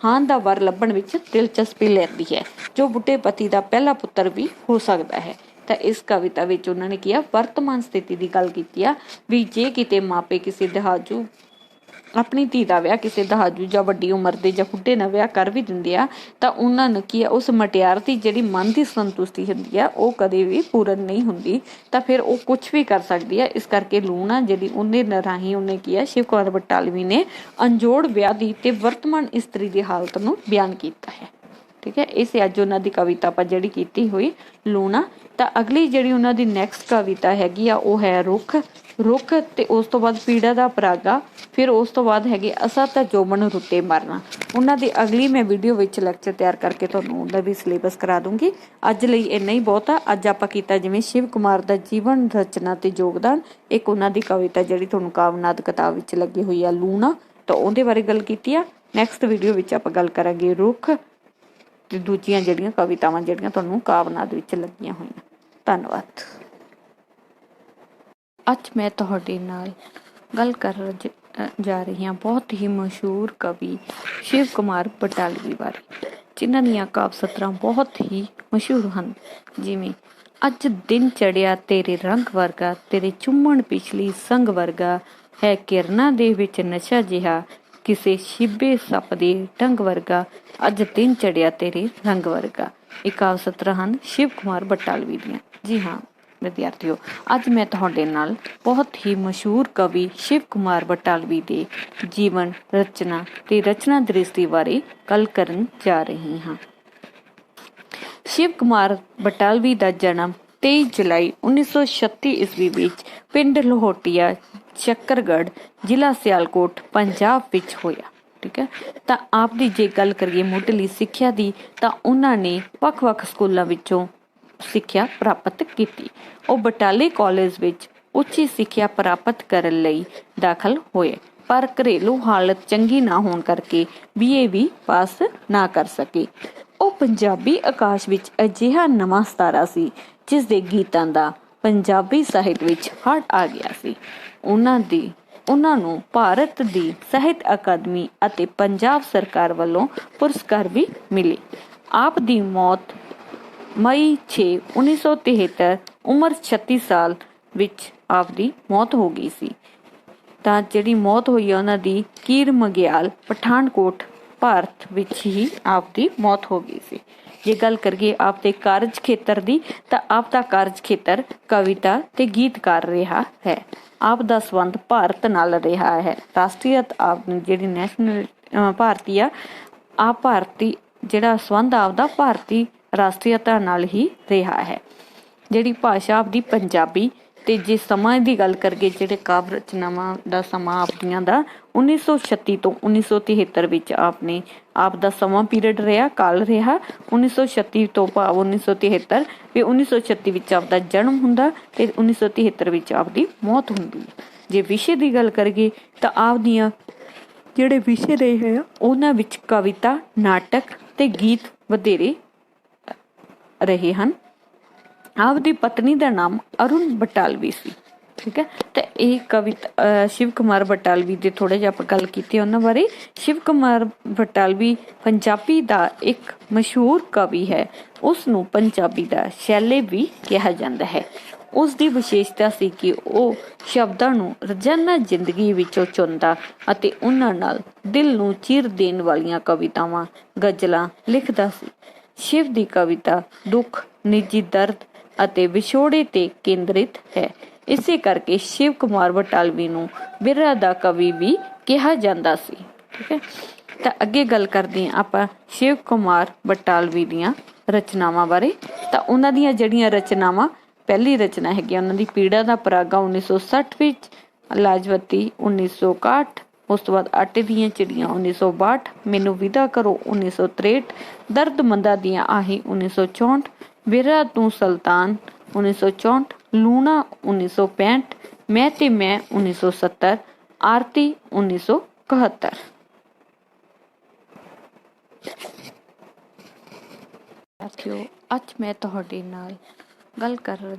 ਹਾਨ ਦਾ ਵਰ ਲੱਭਣ ਵਿੱਚ ਦਿਲਚਸਪੀ ਲੈਂਦੀ ਹੈ, ਜੋ ਬੁੱਢੇ ਪਤੀ ਦਾ ਪਹਿਲਾ ਪੁੱਤਰ ਵੀ ਹੋ ਸਕਦਾ ਹੈ। ਤਾਂ ਇਸ ਕਵਿਤਾ ਵਿੱਚ ਉਹਨਾਂ ਨੇ ਵਰਤਮਾਨ ਸਥਿਤੀ ਦੀ ਗੱਲ ਕੀਤੀ ਆ ਵੀ ਜੇ ਕਿਤੇ ਮਾਪੇ ਕਿਸੇ ਦਹਾਜੂ ਆਪਣੀ ਧੀ ਦਾ ਵਿਆਹ ਕਿਸੇ ਦਹਾਜੂ ਜਾਂ ਵੱਡੀ ਉਮਰ ਦੇ ਜਾਂ ਬੁੱਢੇ ਨਾਲ ਵਿਆਹ ਕਰ ਵੀ ਦਿੰਦੇ ਆ ਤਾਂ ਉਹਨਾਂ ਨੂੰ ਉਸ ਮਟਿਆਰ ਦੀ ਜਿਹੜੀ ਮਨ ਦੀ ਸੰਤੁਸ਼ਟੀ ਹੁੰਦੀ ਆ ਉਹ ਕਦੇ ਵੀ ਪੂਰਨ ਨਹੀਂ ਹੁੰਦੀ, ਤਾਂ ਫਿਰ ਉਹ ਕੁਛ ਵੀ ਕਰ ਸਕਦੀ ਆ। ਇਸ ਕਰਕੇ ਲੂਣਾ ਜਿਹੜੀ ਉਹਨੇ ਰਾਹੀਂ ਉਹਨੇ ਸ਼ਿਵ ਕੁਮਾਰ ਬਟਾਲਵੀ ਨੇ ਅਣਜੋੜ ਵਿਆਹ ਦੀ ਤੇ ਵਰਤਮਾਨ ਇਸਤਰੀ ਦੀ ਹਾਲਤ ਨੂੰ ਬਿਆਨ ਕੀਤਾ ਹੈ। ਠੀਕ ਹੈ, ਇਹ ਸੀ ਅੱਜ ਉਹਨਾਂ ਦੀ ਕਵਿਤਾ ਆਪਾਂ ਜਿਹੜੀ ਕੀਤੀ ਹੋਈ ਲੂਣਾ। ਤਾਂ ਅਗਲੀ ਜਿਹੜੀ ਉਹਨਾਂ ਦੀ ਨੈਕਸਟ ਕਵਿਤਾ ਹੈਗੀ ਆ ਉਹ ਹੈ ਰੁੱਖ। रुख ते उस तो बाद पीड़ा दा परागा, फिर उस तो बाद हैगे असत जोबन रुते मरना। उन्हां दी अगली मैं वीडियो विच लैक्चर तैयार करके तुहानूं उहदा भी सिलेबस करा दूंगी। अज लई इन्ना ही बहुत आ। अज आपां कीता जिवें शिव कुमार दा जीवन रचना ते योगदान, एक उन्हां दी कविता जिहड़ी तुहानूं कावनाद किताब विच लगी हुई आ लूणा, तो उहदे बारे गल कीती आ। नैक्सट वीडियो विच आपां गल करांगे रुख ते दूजियां जिहड़ियां कवितावां जिहड़ियां तुहानूं कावनाद विच लगियां होईयां। धन्नवाद। ਅੱਜ ਮੈਂ ਤੁਹਾਡੇ ਨਾਲ ਗੱਲ ਕਰਨ ਜਾ ਰਹੀ ਹਾਂ ਬਹੁਤ ਹੀ ਮਸ਼ਹੂਰ ਕਵੀ ਸ਼ਿਵ ਕੁਮਾਰ ਬਟਾਲਵੀ ਬਾਰੇ, ਜਿਨ੍ਹਾਂ ਦੀਆਂ ਕਾਵ ਸਤਰਾਂ ਬਹੁਤ ਹੀ ਮਸ਼ਹੂਰ ਹਨ। ਜਿਵੇਂ ਅੱਜ ਦਿਨ ਚੜਿਆ ਤੇਰੇ ਰੰਗ ਵਰਗਾ, ਤੇਰੇ ਚੁੰਮਣ ਪਿਛਲੀ ਸੰਗ ਵਰਗਾ, ਹੈ ਕਿਰਨਾਂ ਦੇ ਵਿੱਚ ਨਸ਼ਾ ਜਿਹਾ, ਕਿਸੇ ਸ਼ਿਬੇ ਸੱਪ ਦੇ ਢੰਗ ਵਰਗਾ, ਅੱਜ ਦਿਨ ਚੜਿਆ ਤੇਰੇ ਰੰਗ ਵਰਗਾ। ਇਹ ਕਾਵ ਸਤਰਾਂ ਹਨ ਸ਼ਿਵ ਕੁਮਾਰ ਬਟਾਲਵੀ ਦੀਆਂ। ਜੀ ਹਾਂ ਵਿਦਿਆਰਥੀਓ, ਅੱਜ ਮੈਂ ਤੁਹਾਡੇ ਨਾਲ ਬਹੁਤ ਹੀ ਮਸ਼ਹੂਰ ਕਵੀ ਸ਼ਿਵ ਕੁਮਾਰ ਬਟਾਲਵੀ ਦੇ ਜੀਵਨ ਰਚਨਾ ਤੇ ਰਚਨਾ ਦ੍ਰਿਸ਼ਟੀ ਬਾਰੇ ਗੱਲ ਕਰਨ ਜਾ ਰਹੀ ਹਾਂ। ਸ਼ਿਵ ਕੁਮਾਰ ਬਟਾਲਵੀ ਦਾ ਜਨਮ 23 ਜੁਲਾਈ 1936 ਈਸਵੀ ਵਿੱਚ ਪਿੰਡ ਲੋਹਟੀਆ, ਸ਼ੱਕਰਗੜ੍ਹ, ਜ਼ਿਲ੍ਹਾ ਸਿਆਲਕੋਟ, ਪੰਜਾਬ ਵਿੱਚ ਹੋਇਆ। ਠੀਕ ਹੈ, ਤਾਂ ਆਪ ਦੀ ਜੇ ਗੱਲ ਕਰੀਏ ਮੁੱਢਲੀ ਸਿੱਖਿਆ ਦੀ, ਤਾਂ ਉਹਨਾਂ ਨੇ ਵੱਖ-ਵੱਖ ਸਕੂਲਾਂ ਵਿੱਚੋਂ ਸਿੱਖਿਆ ਪ੍ਰਾਪਤ ਕੀਤੀ। ਉਹ ਬਟਾਲੇ ਕਾਲਜ ਵਿੱਚ ਉੱਚੀ ਸਿੱਖਿਆ ਪ੍ਰਾਪਤ ਕਰਨ ਲਈ ਦਾਖਲ ਹੋਏ, ਪਰ ਘਰੇਲੂ ਹਾਲਤ ਚੰਗੀ ਨਾ ਹੋਣ ਕਰਕੇ BA ਵੀ ਪਾਸ ਨਾ ਕਰ ਸਕੇ। ਉਹ ਪੰਜਾਬੀ ਆਕਾਸ਼ ਵਿੱਚ ਅਜਿਹਾ ਨਵਾਂ ਸਿਤਾਰਾ ਸੀ ਜਿਸ ਦੇ ਗੀਤਾਂ ਦਾ ਪੰਜਾਬੀ ਸਾਹਿਤ ਵਿੱਚ ਹੜ ਆ ਗਿਆ ਸੀ। ਉਹਨਾਂ ਨੂੰ ਭਾਰਤ ਦੀ ਸਾਹਿਤ ਅਕਾਦਮੀ ਅਤੇ ਪੰਜਾਬ ਸਰਕਾਰ ਵੱਲੋਂ ਪੁਰਸਕਾਰ ਵੀ ਮਿਲੇ। ਆਪ ਦੀ ਮੌਤ ਮਈ 6, 1973 ਉਮਰ 36 ਸਾਲ ਵਿੱਚ ਆਪ ਦੀ ਮੌਤ ਹੋ ਗਈ ਸੀ। ਤਾਂ ਜਿਹੜੀ ਮੌਤ ਹੋਈ ਹੈ ਉਹਨਾਂ ਦੀ ਕੀਰ ਮਗਿਆਲ, ਪਠਾਨਕੋਟ, ਭਾਰਤ ਵਿੱਚ ਹੀ ਆਪ ਦੀ ਮੌਤ ਹੋ ਗਈ ਸੀ। ਜੇ ਗੱਲ ਕਰੀਏ ਆਪ ਦੇ ਕਾਰਜ ਖੇਤਰ ਦੀ, ਤਾਂ ਆਪ ਦਾ ਕਾਰਜ ਖੇਤਰ ਕਵਿਤਾ ਤੇ ਗੀਤਕਾਰ ਰਿਹਾ ਹੈ। ਆਪ ਦਾ ਸੰਬੰਧ ਭਾਰਤ ਨਾਲ ਰਿਹਾ ਹੈ। ਰਾਸ਼ਟਰੀਅਤ ਆਪ ਜਿਹੜੀ ਨੈਸ਼ਨਲ ਭਾਰਤੀ ਆ, ਆਪ ਭਾਰਤੀ ਜਿਹੜਾ ਸੰਬੰਧ ਆਪਦਾ ਭਾਰਤੀ ਰਾਸ਼ਟਰੀਅਤਾ ਨਾਲ ਹੀ ਰਿਹਾ ਹੈ। ਜਿਹੜੀ ਭਾਸ਼ਾ ਆਪਦੀ ਪੰਜਾਬੀ, ਤੇ ਜੇ ਸਮਾਂ ਦੀ ਗੱਲ ਕਰੀਏ ਜਿਹੜੇ ਕਾਵਿ ਰਚਨਾਵਾਂ ਦਾ ਸਮਾਂ ਆਪਦੀਆਂ ਦਾ 1936 ਤੋਂ 1973 ਵਿੱਚ ਆਪ ਦਾ ਸਮਾਂ ਪੀਰੀਅਡ ਰਿਹਾ, ਕਾਲ ਰਿਹਾ। 1936 ਤੋਂ ਭਾਵ 1973 ਵੀ 1936 ਵਿੱਚ ਆਪ ਦਾ ਜਨਮ ਹੁੰਦਾ ਤੇ 1973 ਵਿੱਚ ਆਪ ਦੀ ਮੌਤ ਹੁੰਦੀ ਹੈ। ਜੇ ਵਿਸ਼ੇ ਦੀ ਗੱਲ ਕਰੀਏ ਤਾਂ ਆਪ ਦੀਆਂ ਜਿਹੜੇ ਵਿਸ਼ੇ ਰਹੇ ਆ ਉਹਨਾਂ ਵਿੱਚ ਕਵਿਤਾ, ਨਾਟਕ ਤੇ ਗੀਤ ਵਧੇਰੇ ਰਹੇ ਹਨ। ਆਪ ਦੀ ਪਤਨੀ ਦਾ ਨਾਮ ਅਰੁਣ ਬਟਾਲਵੀ ਸੀ। ਠੀਕ ਹੈ, ਤੇ ਇਹ ਕਵਿਤਾ ਸ਼ਿਵ ਕੁਮਾਰ ਬਟਾਲਵੀ ਦੇ ਥੋੜੇ ਜਿਹਾ ਆਪਾਂ ਗੱਲ ਕੀਤੀ ਉਹਨਾਂ ਬਾਰੇ। ਸ਼ਿਵ ਕੁਮਾਰ ਬਟਾਲਵੀ ਪੰਜਾਬੀ ਦਾ ਇੱਕ ਮਸ਼ਹੂਰ ਕਵੀ ਹੈ। ਉਸ ਨੂੰ ਪੰਜਾਬੀ ਦਾ ਸ਼ੈਲੇ ਵੀ ਕਿਹਾ ਜਾਂਦਾ ਹੈ। ਉਸ ਦੀ ਵਿਸ਼ੇਸ਼ਤਾ ਸੀ ਕਿ ਉਹ ਸ਼ਬਦਾਂ ਨੂੰ ਰੋਜ਼ਾਨਾ ਜ਼ਿੰਦਗੀ ਵਿੱਚੋਂ ਚੁਣਦਾ ਅਤੇ ਉਹਨਾਂ ਨਾਲ ਦਿਲ ਨੂੰ ਚੀਰ ਦੇਣ ਵਾਲੀਆਂ ਕਵਿਤਾਵਾਂ, ਗਜ਼ਲਾਂ ਲਿਖਦਾ ਸੀ। ਸ਼ਿਵ ਦੀ ਕਵਿਤਾ ਦੁੱਖ, ਨਿੱਜੀ ਦਰਦ ਅਤੇ ਵਿਛੋੜੇ ਤੇ ਕੇਂਦਰਿਤ ਹੈ। ਇਸੇ ਕਰਕੇ ਸ਼ਿਵ ਕੁਮਾਰ ਬਟਾਲਵੀ ਨੂੰ ਬਿਰਹਾ ਦਾ ਕਵੀ ਵੀ ਕਿਹਾ ਜਾਂਦਾ ਸੀ। ਠੀਕ ਹੈ, ਤਾਂ ਅੱਗੇ ਗੱਲ ਕਰਦੇ ਹਾਂ ਆਪਾਂ ਸ਼ਿਵ ਕੁਮਾਰ ਬਟਾਲਵੀ ਦੀਆਂ ਰਚਨਾਵਾਂ ਬਾਰੇ। ਤਾਂ ਉਹਨਾਂ ਦੀਆਂ ਜਿਹੜੀਆਂ ਰਚਨਾਵਾਂ, ਪਹਿਲੀ ਰਚਨਾ ਹੈਗੀ ਉਹਨਾਂ ਦੀ ਪੀੜਾ ਦਾ ਪਰਾਗਾ 1960 ਵਿੱਚ, ਲਾਜਵਤੀ 1961, ਉਸ ਤੋਂ ਬਾਅਦ ਆਟੇ ਦੀਆਂ ਚਿੜੀਆਂ 1962, ਮੈਨੂੰ ਵਿਦਾ ਕਰੋ 1963, ਦਰਦਮੰਦਾਂ ਦੀਆਂ ਆਹੀ 1964, ਬਿਰਹਾ ਤੂੰ ਸੁਲਤਾਨ 1964, ਲੂਣਾ 1965, ਮੈਂ ਤੇ ਮੈਂ 1970, ਆਰਤੀ 1971। ਸਾਥੀਓ, ਅੱਜ ਮੈਂ ਤੁਹਾਡੇ ਨਾਲ ਗੱਲ ਕਰਨ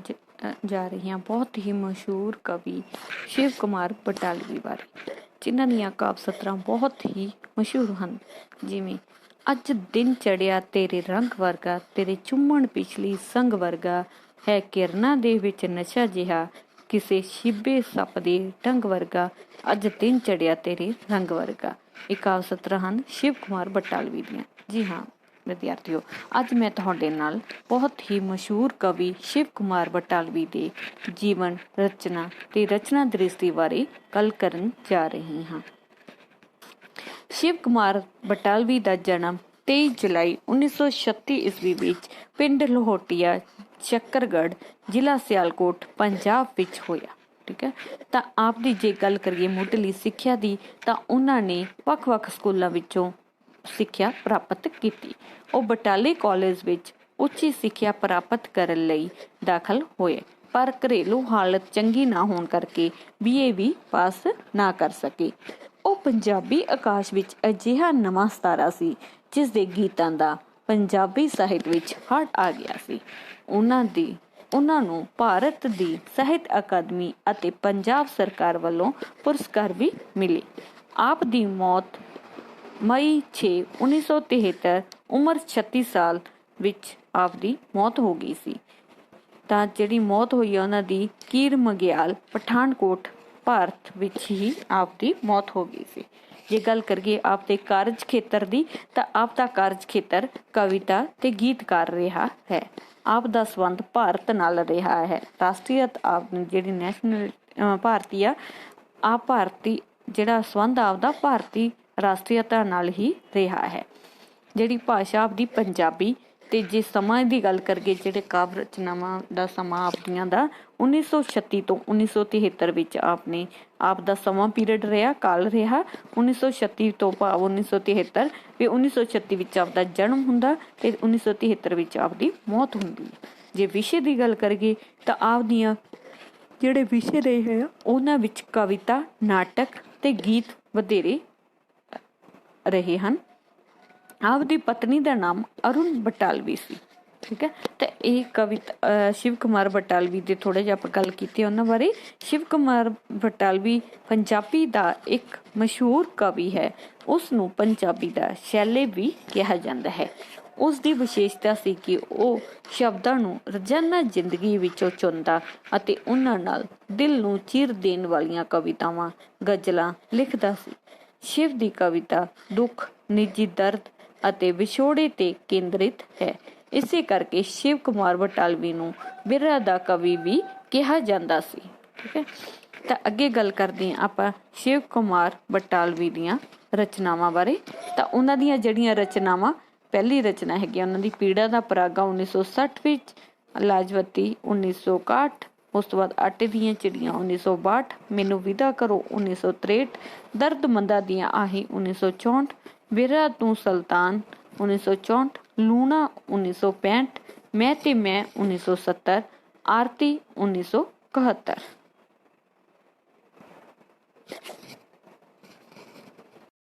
ਜਾ ਰਹੀ ਹਾਂ ਬਹੁਤ ਹੀ ਮਸ਼ਹੂਰ ਕਵੀ ਸ਼ਿਵ ਕੁਮਾਰ ਬਟਾਲਵੀ ਬਾਰੇ, ਜਿਨ੍ਹਾਂ ਦੀਆਂ ਕਾਵ ਸਤਰਾਂ ਬਹੁਤ ਹੀ ਮਸ਼ਹੂਰ ਹਨ। ਜਿਵੇਂ ਅੱਜ ਦਿਨ ਚੜਿਆ ਤੇਰੇ ਰੰਗ ਵਰਗਾ, ਤੇਰੇ ਚੁੰਮਣ ਪਿਛਲੀ ਸੰਗ ਵਰਗਾ, ਹੈ ਕਿਰਨਾਂ ਦੇ ਵਿੱਚ ਨਸ਼ਾ ਜਿਹਾ, ਕਿਸੇ ਸ਼ਿਬੇ ਸੱਪ ਦੇ ਢੰਗ ਵਰਗਾ, ਅੱਜ ਦਿਨ ਚੜਿਆ ਤੇਰੇ ਰੰਗ ਵਰਗਾ। ਇਹ ਕਾਵ ਸਤਰਾਂ ਹਨ ਸ਼ਿਵ ਕੁਮਾਰ ਬਟਾਲਵੀ ਦੀਆਂ। ਜੀ ਹਾਂ ਵਿਦਿਆਰਥੀਓ, ਅੱਜ ਮੈਂ ਤੁਹਾਡੇ ਨਾਲ ਬਹੁਤ ਹੀ ਮਸ਼ਹੂਰ ਕਵੀ ਸ਼ਿਵ ਕੁਮਾਰ ਬਟਾਲਵੀ ਦੇ ਜੀਵਨ ਰਚਨਾ ਤੇ ਰਚਨਾ ਦ੍ਰਿਸ਼ਟੀ ਬਾਰੇ ਗੱਲ ਕਰਨ ਜਾ ਰਹੀ ਹਾਂ। ਸ਼ਿਵ ਕੁਮਾਰ ਬਟਾਲਵੀ ਦਾ ਜਨਮ 23 ਜੁਲਾਈ 1936 ਈਸਵੀ ਵਿੱਚ ਪਿੰਡ ਲੋਹਟੀਆ, ਸ਼ੱਕਰਗੜ੍ਹ, ਜ਼ਿਲ੍ਹਾ ਸਿਆਲਕੋਟ, ਪੰਜਾਬ ਵਿੱਚ ਹੋਇਆ। ਠੀਕ ਹੈ। ਤਾਂ ਆਪ ਦੀ ਜੇ ਗੱਲ ਕਰੀਏ ਮੁੱਢਲੀ ਸਿੱਖਿਆ ਦੀ ਤਾਂ ਉਹਨਾਂ ਨੇ ਵੱਖ-ਵੱਖ ਸਕੂਲਾਂ ਵਿੱਚੋਂ ਸਿੱਖਿਆ ਪ੍ਰਾਪਤ ਕੀਤੀ। ਉਹ ਬਟਾਲੇ ਕਾਲਜ ਵਿੱਚ ਉੱਚੀ ਸਿੱਖਿਆ ਪ੍ਰਾਪਤ ਕਰਨ ਲਈ ਦਾਖਲ ਹੋਏ, ਪਰ ਘਰੇਲੂ ਹਾਲਤ ਚੰਗੀ ਨਾ ਹੋਣ ਕਰਕੇ BA ਵੀ ਪਾਸ ਨਾ ਕਰ ਸਕੇ। ਉਹ ਪੰਜਾਬੀ ਆਕਾਸ਼ ਵਿੱਚ ਅਜਿਹਾ ਨਵਾਂ ਸਿਤਾਰਾ ਸੀ ਜਿਸ ਦੇ ਗੀਤਾਂ ਦਾ ਪੰਜਾਬੀ ਸਾਹਿਤ ਵਿੱਚ ਹੜ ਆ ਗਿਆ ਸੀ। ਉਹਨਾਂ ਨੂੰ ਭਾਰਤ ਦੀ ਸਾਹਿਤ ਅਕਾਦਮੀ ਅਤੇ ਪੰਜਾਬ ਸਰਕਾਰ ਵੱਲੋਂ ਪੁਰਸਕਾਰ ਵੀ ਮਿਲੇ। ਆਪ ਦੀ ਮੌਤ ਮਈ 6 1973 ਉਮਰ 36 ਸਾਲ ਵਿੱਚ ਆਪ ਦੀ ਮੌਤ ਹੋ ਗਈ ਸੀ। ਤਾਂ ਜਿਹੜੀ ਮੌਤ ਹੋਈ ਹੈ ਉਹਨਾਂ ਦੀ ਕੀਰ ਮਗਿਆਲ ਪਠਾਨਕੋਟ ਭਾਰਤ ਵਿੱਚ ਹੀ ਆਪ ਦੀ ਮੌਤ ਹੋ ਗਈ ਸੀ। ਜੇ ਗੱਲ ਕਰੀਏ ਆਪ ਦੇ ਕਾਰਜ ਖੇਤਰ ਦੀ ਤਾਂ ਆਪ ਦਾ ਕਾਰਜ ਖੇਤਰ ਕਵਿਤਾ ਤੇ ਗੀਤਕਾਰ ਰਿਹਾ ਹੈ। ਆਪ ਦਾ ਸੰਬੰਧ ਭਾਰਤ ਨਾਲ ਰਿਹਾ ਹੈ। ਰਾਸ਼ਟਰੀਅਤ ਆਪ ਜਿਹੜੀ ਨੈਸ਼ਨਲ ਭਾਰਤੀ ਆ ਆਪ ਭਾਰਤੀ ਜਿਹੜਾ ਸੰਬੰਧ ਆਪਦਾ ਭਾਰਤੀ ਰਾਸ਼ਟਰੀਅਤਾ ਨਾਲ ਹੀ ਰਿਹਾ ਹੈ। ਜਿਹੜੀ ਭਾਸ਼ਾ ਆਪਦੀ ਪੰਜਾਬੀ ਤੇ ਜੇ ਸਮਾਂ ਦੀ ਗੱਲ ਕਰੀਏ ਜਿਹੜੇ ਕਾਵਿ ਰਚਨਾਵਾਂ ਦਾ ਸਮਾਂ ਆਪਦੀਆਂ ਦਾ 1936 ਤੋਂ 1973 ਵਿੱਚ ਆਪ ਦਾ ਸਮਾਂ ਪੀਰੀਅਡ ਰਿਹਾ, ਕਾਲ ਰਿਹਾ। 1936 ਤੋਂ ਭਾਵ 1973 ਵੀ 1936 ਵਿੱਚ ਆਪਦਾ ਜਨਮ ਹੁੰਦਾ ਤੇ 1973 ਵਿੱਚ ਆਪਦੀ ਮੌਤ ਹੁੰਦੀ ਹੈ। ਜੇ ਵਿਸ਼ੇ ਦੀ ਗੱਲ ਕਰੀਏ ਤਾਂ ਆਪਦੀਆਂ ਜਿਹੜੇ ਵਿਸ਼ੇ ਰਹੇ ਆ ਉਹਨਾਂ ਵਿੱਚ ਕਵਿਤਾ, ਨਾਟਕ ਤੇ ਗੀਤ ਵਧੇਰੇ ਰਹੇ ਹਨ। ਆਪ ਦੀ ਪਤਨੀ ਦਾ ਨਾਮ ਅਰੁਣ ਬਟਾਲਵੀ ਸੀ, ਠੀਕ ਹੈ। ਤੇ ਇਹ ਕਵਿਤਾ ਸ਼ਿਵ ਕੁਮਾਰ ਬਟਾਲਵੀ ਦੇ ਥੋੜਾ ਜਿਹਾ ਆਪਾਂ ਗੱਲ ਕੀਤੀ ਉਹਨਾਂ ਬਾਰੇ। ਸ਼ਿਵ ਕੁਮਾਰ ਬਟਾਲਵੀ ਪੰਜਾਬੀ ਦਾ ਇੱਕ ਮਸ਼ਹੂਰ ਕਵੀ ਹੈ। ਉਸ ਨੂੰ ਪੰਜਾਬੀ ਦਾ ਸ਼ੈਲੇ ਵੀ ਕਿਹਾ ਜਾਂਦਾ ਹੈ। ਉਸ ਦੀ ਵਿਸ਼ੇਸ਼ਤਾ ਸੀ ਕਿ ਉਹ ਸ਼ਬਦਾਂ ਨੂੰ ਰੋਜ਼ਾਨਾ ਜ਼ਿੰਦਗੀ ਵਿੱਚੋਂ ਚੁਣਦਾ ਅਤੇ ਉਹਨਾਂ ਨਾਲ ਦਿਲ ਨੂੰ ਚੀਰ ਦੇਣ ਵਾਲੀਆਂ ਕਵਿਤਾਵਾਂ, ਗਜ਼ਲਾਂ ਲਿਖਦਾ ਸੀ। ਸ਼ਿਵ ਦੀ ਕਵਿਤਾ ਦੁੱਖ, ਨਿੱਜੀ ਦਰਦ ਅਤੇ ਵਿਛੋੜੇ ਤੇ ਕੇਂਦਰਿਤ ਹੈ। ਇਸੇ ਕਰਕੇ ਸ਼ਿਵ ਕੁਮਾਰ ਬਟਾਲਵੀ ਨੂੰ ਬਿਰਹਾ ਦਾ ਕਵੀ ਵੀ ਕਿਹਾ ਜਾਂਦਾ ਸੀ, ਠੀਕ ਹੈ। ਤਾਂ ਅੱਗੇ ਗੱਲ ਕਰਦੇ ਹਾਂ ਆਪਾਂ ਸ਼ਿਵ ਕੁਮਾਰ ਬਟਾਲਵੀ ਦੀਆਂ ਰਚਨਾਵਾਂ ਬਾਰੇ। ਤਾਂ ਉਹਨਾਂ ਦੀਆਂ ਜਿਹੜੀਆਂ ਰਚਨਾਵਾਂ, ਪਹਿਲੀ ਰਚਨਾ ਹੈਗੀ ਉਹਨਾਂ ਦੀ ਪੀੜਾ ਦਾ ਪਰਾਗਾ 1960 ਵਿੱਚ, ਲਾਜਵਤੀ 1961, ਉਸ ਤੋਂ ਬਾਅਦ ਆਟੇ ਦੀਆਂ ਚਿੜੀਆਂ 1962, ਮੈਨੂੰ ਵਿਦਾ ਕਰੋ 1963, ਦਰਦਮੰਦਾਂ ਦੀਆਂ ਆਹੀਂ 1964, ਬਿਰਹਾ ਤੂੰ ਸੁਲਤਾਨ 1964, ਲੂਣਾ 1965, ਮੈਂ ਤੇ ਮੈਂ 1970, ਆਰਤੀ 1971।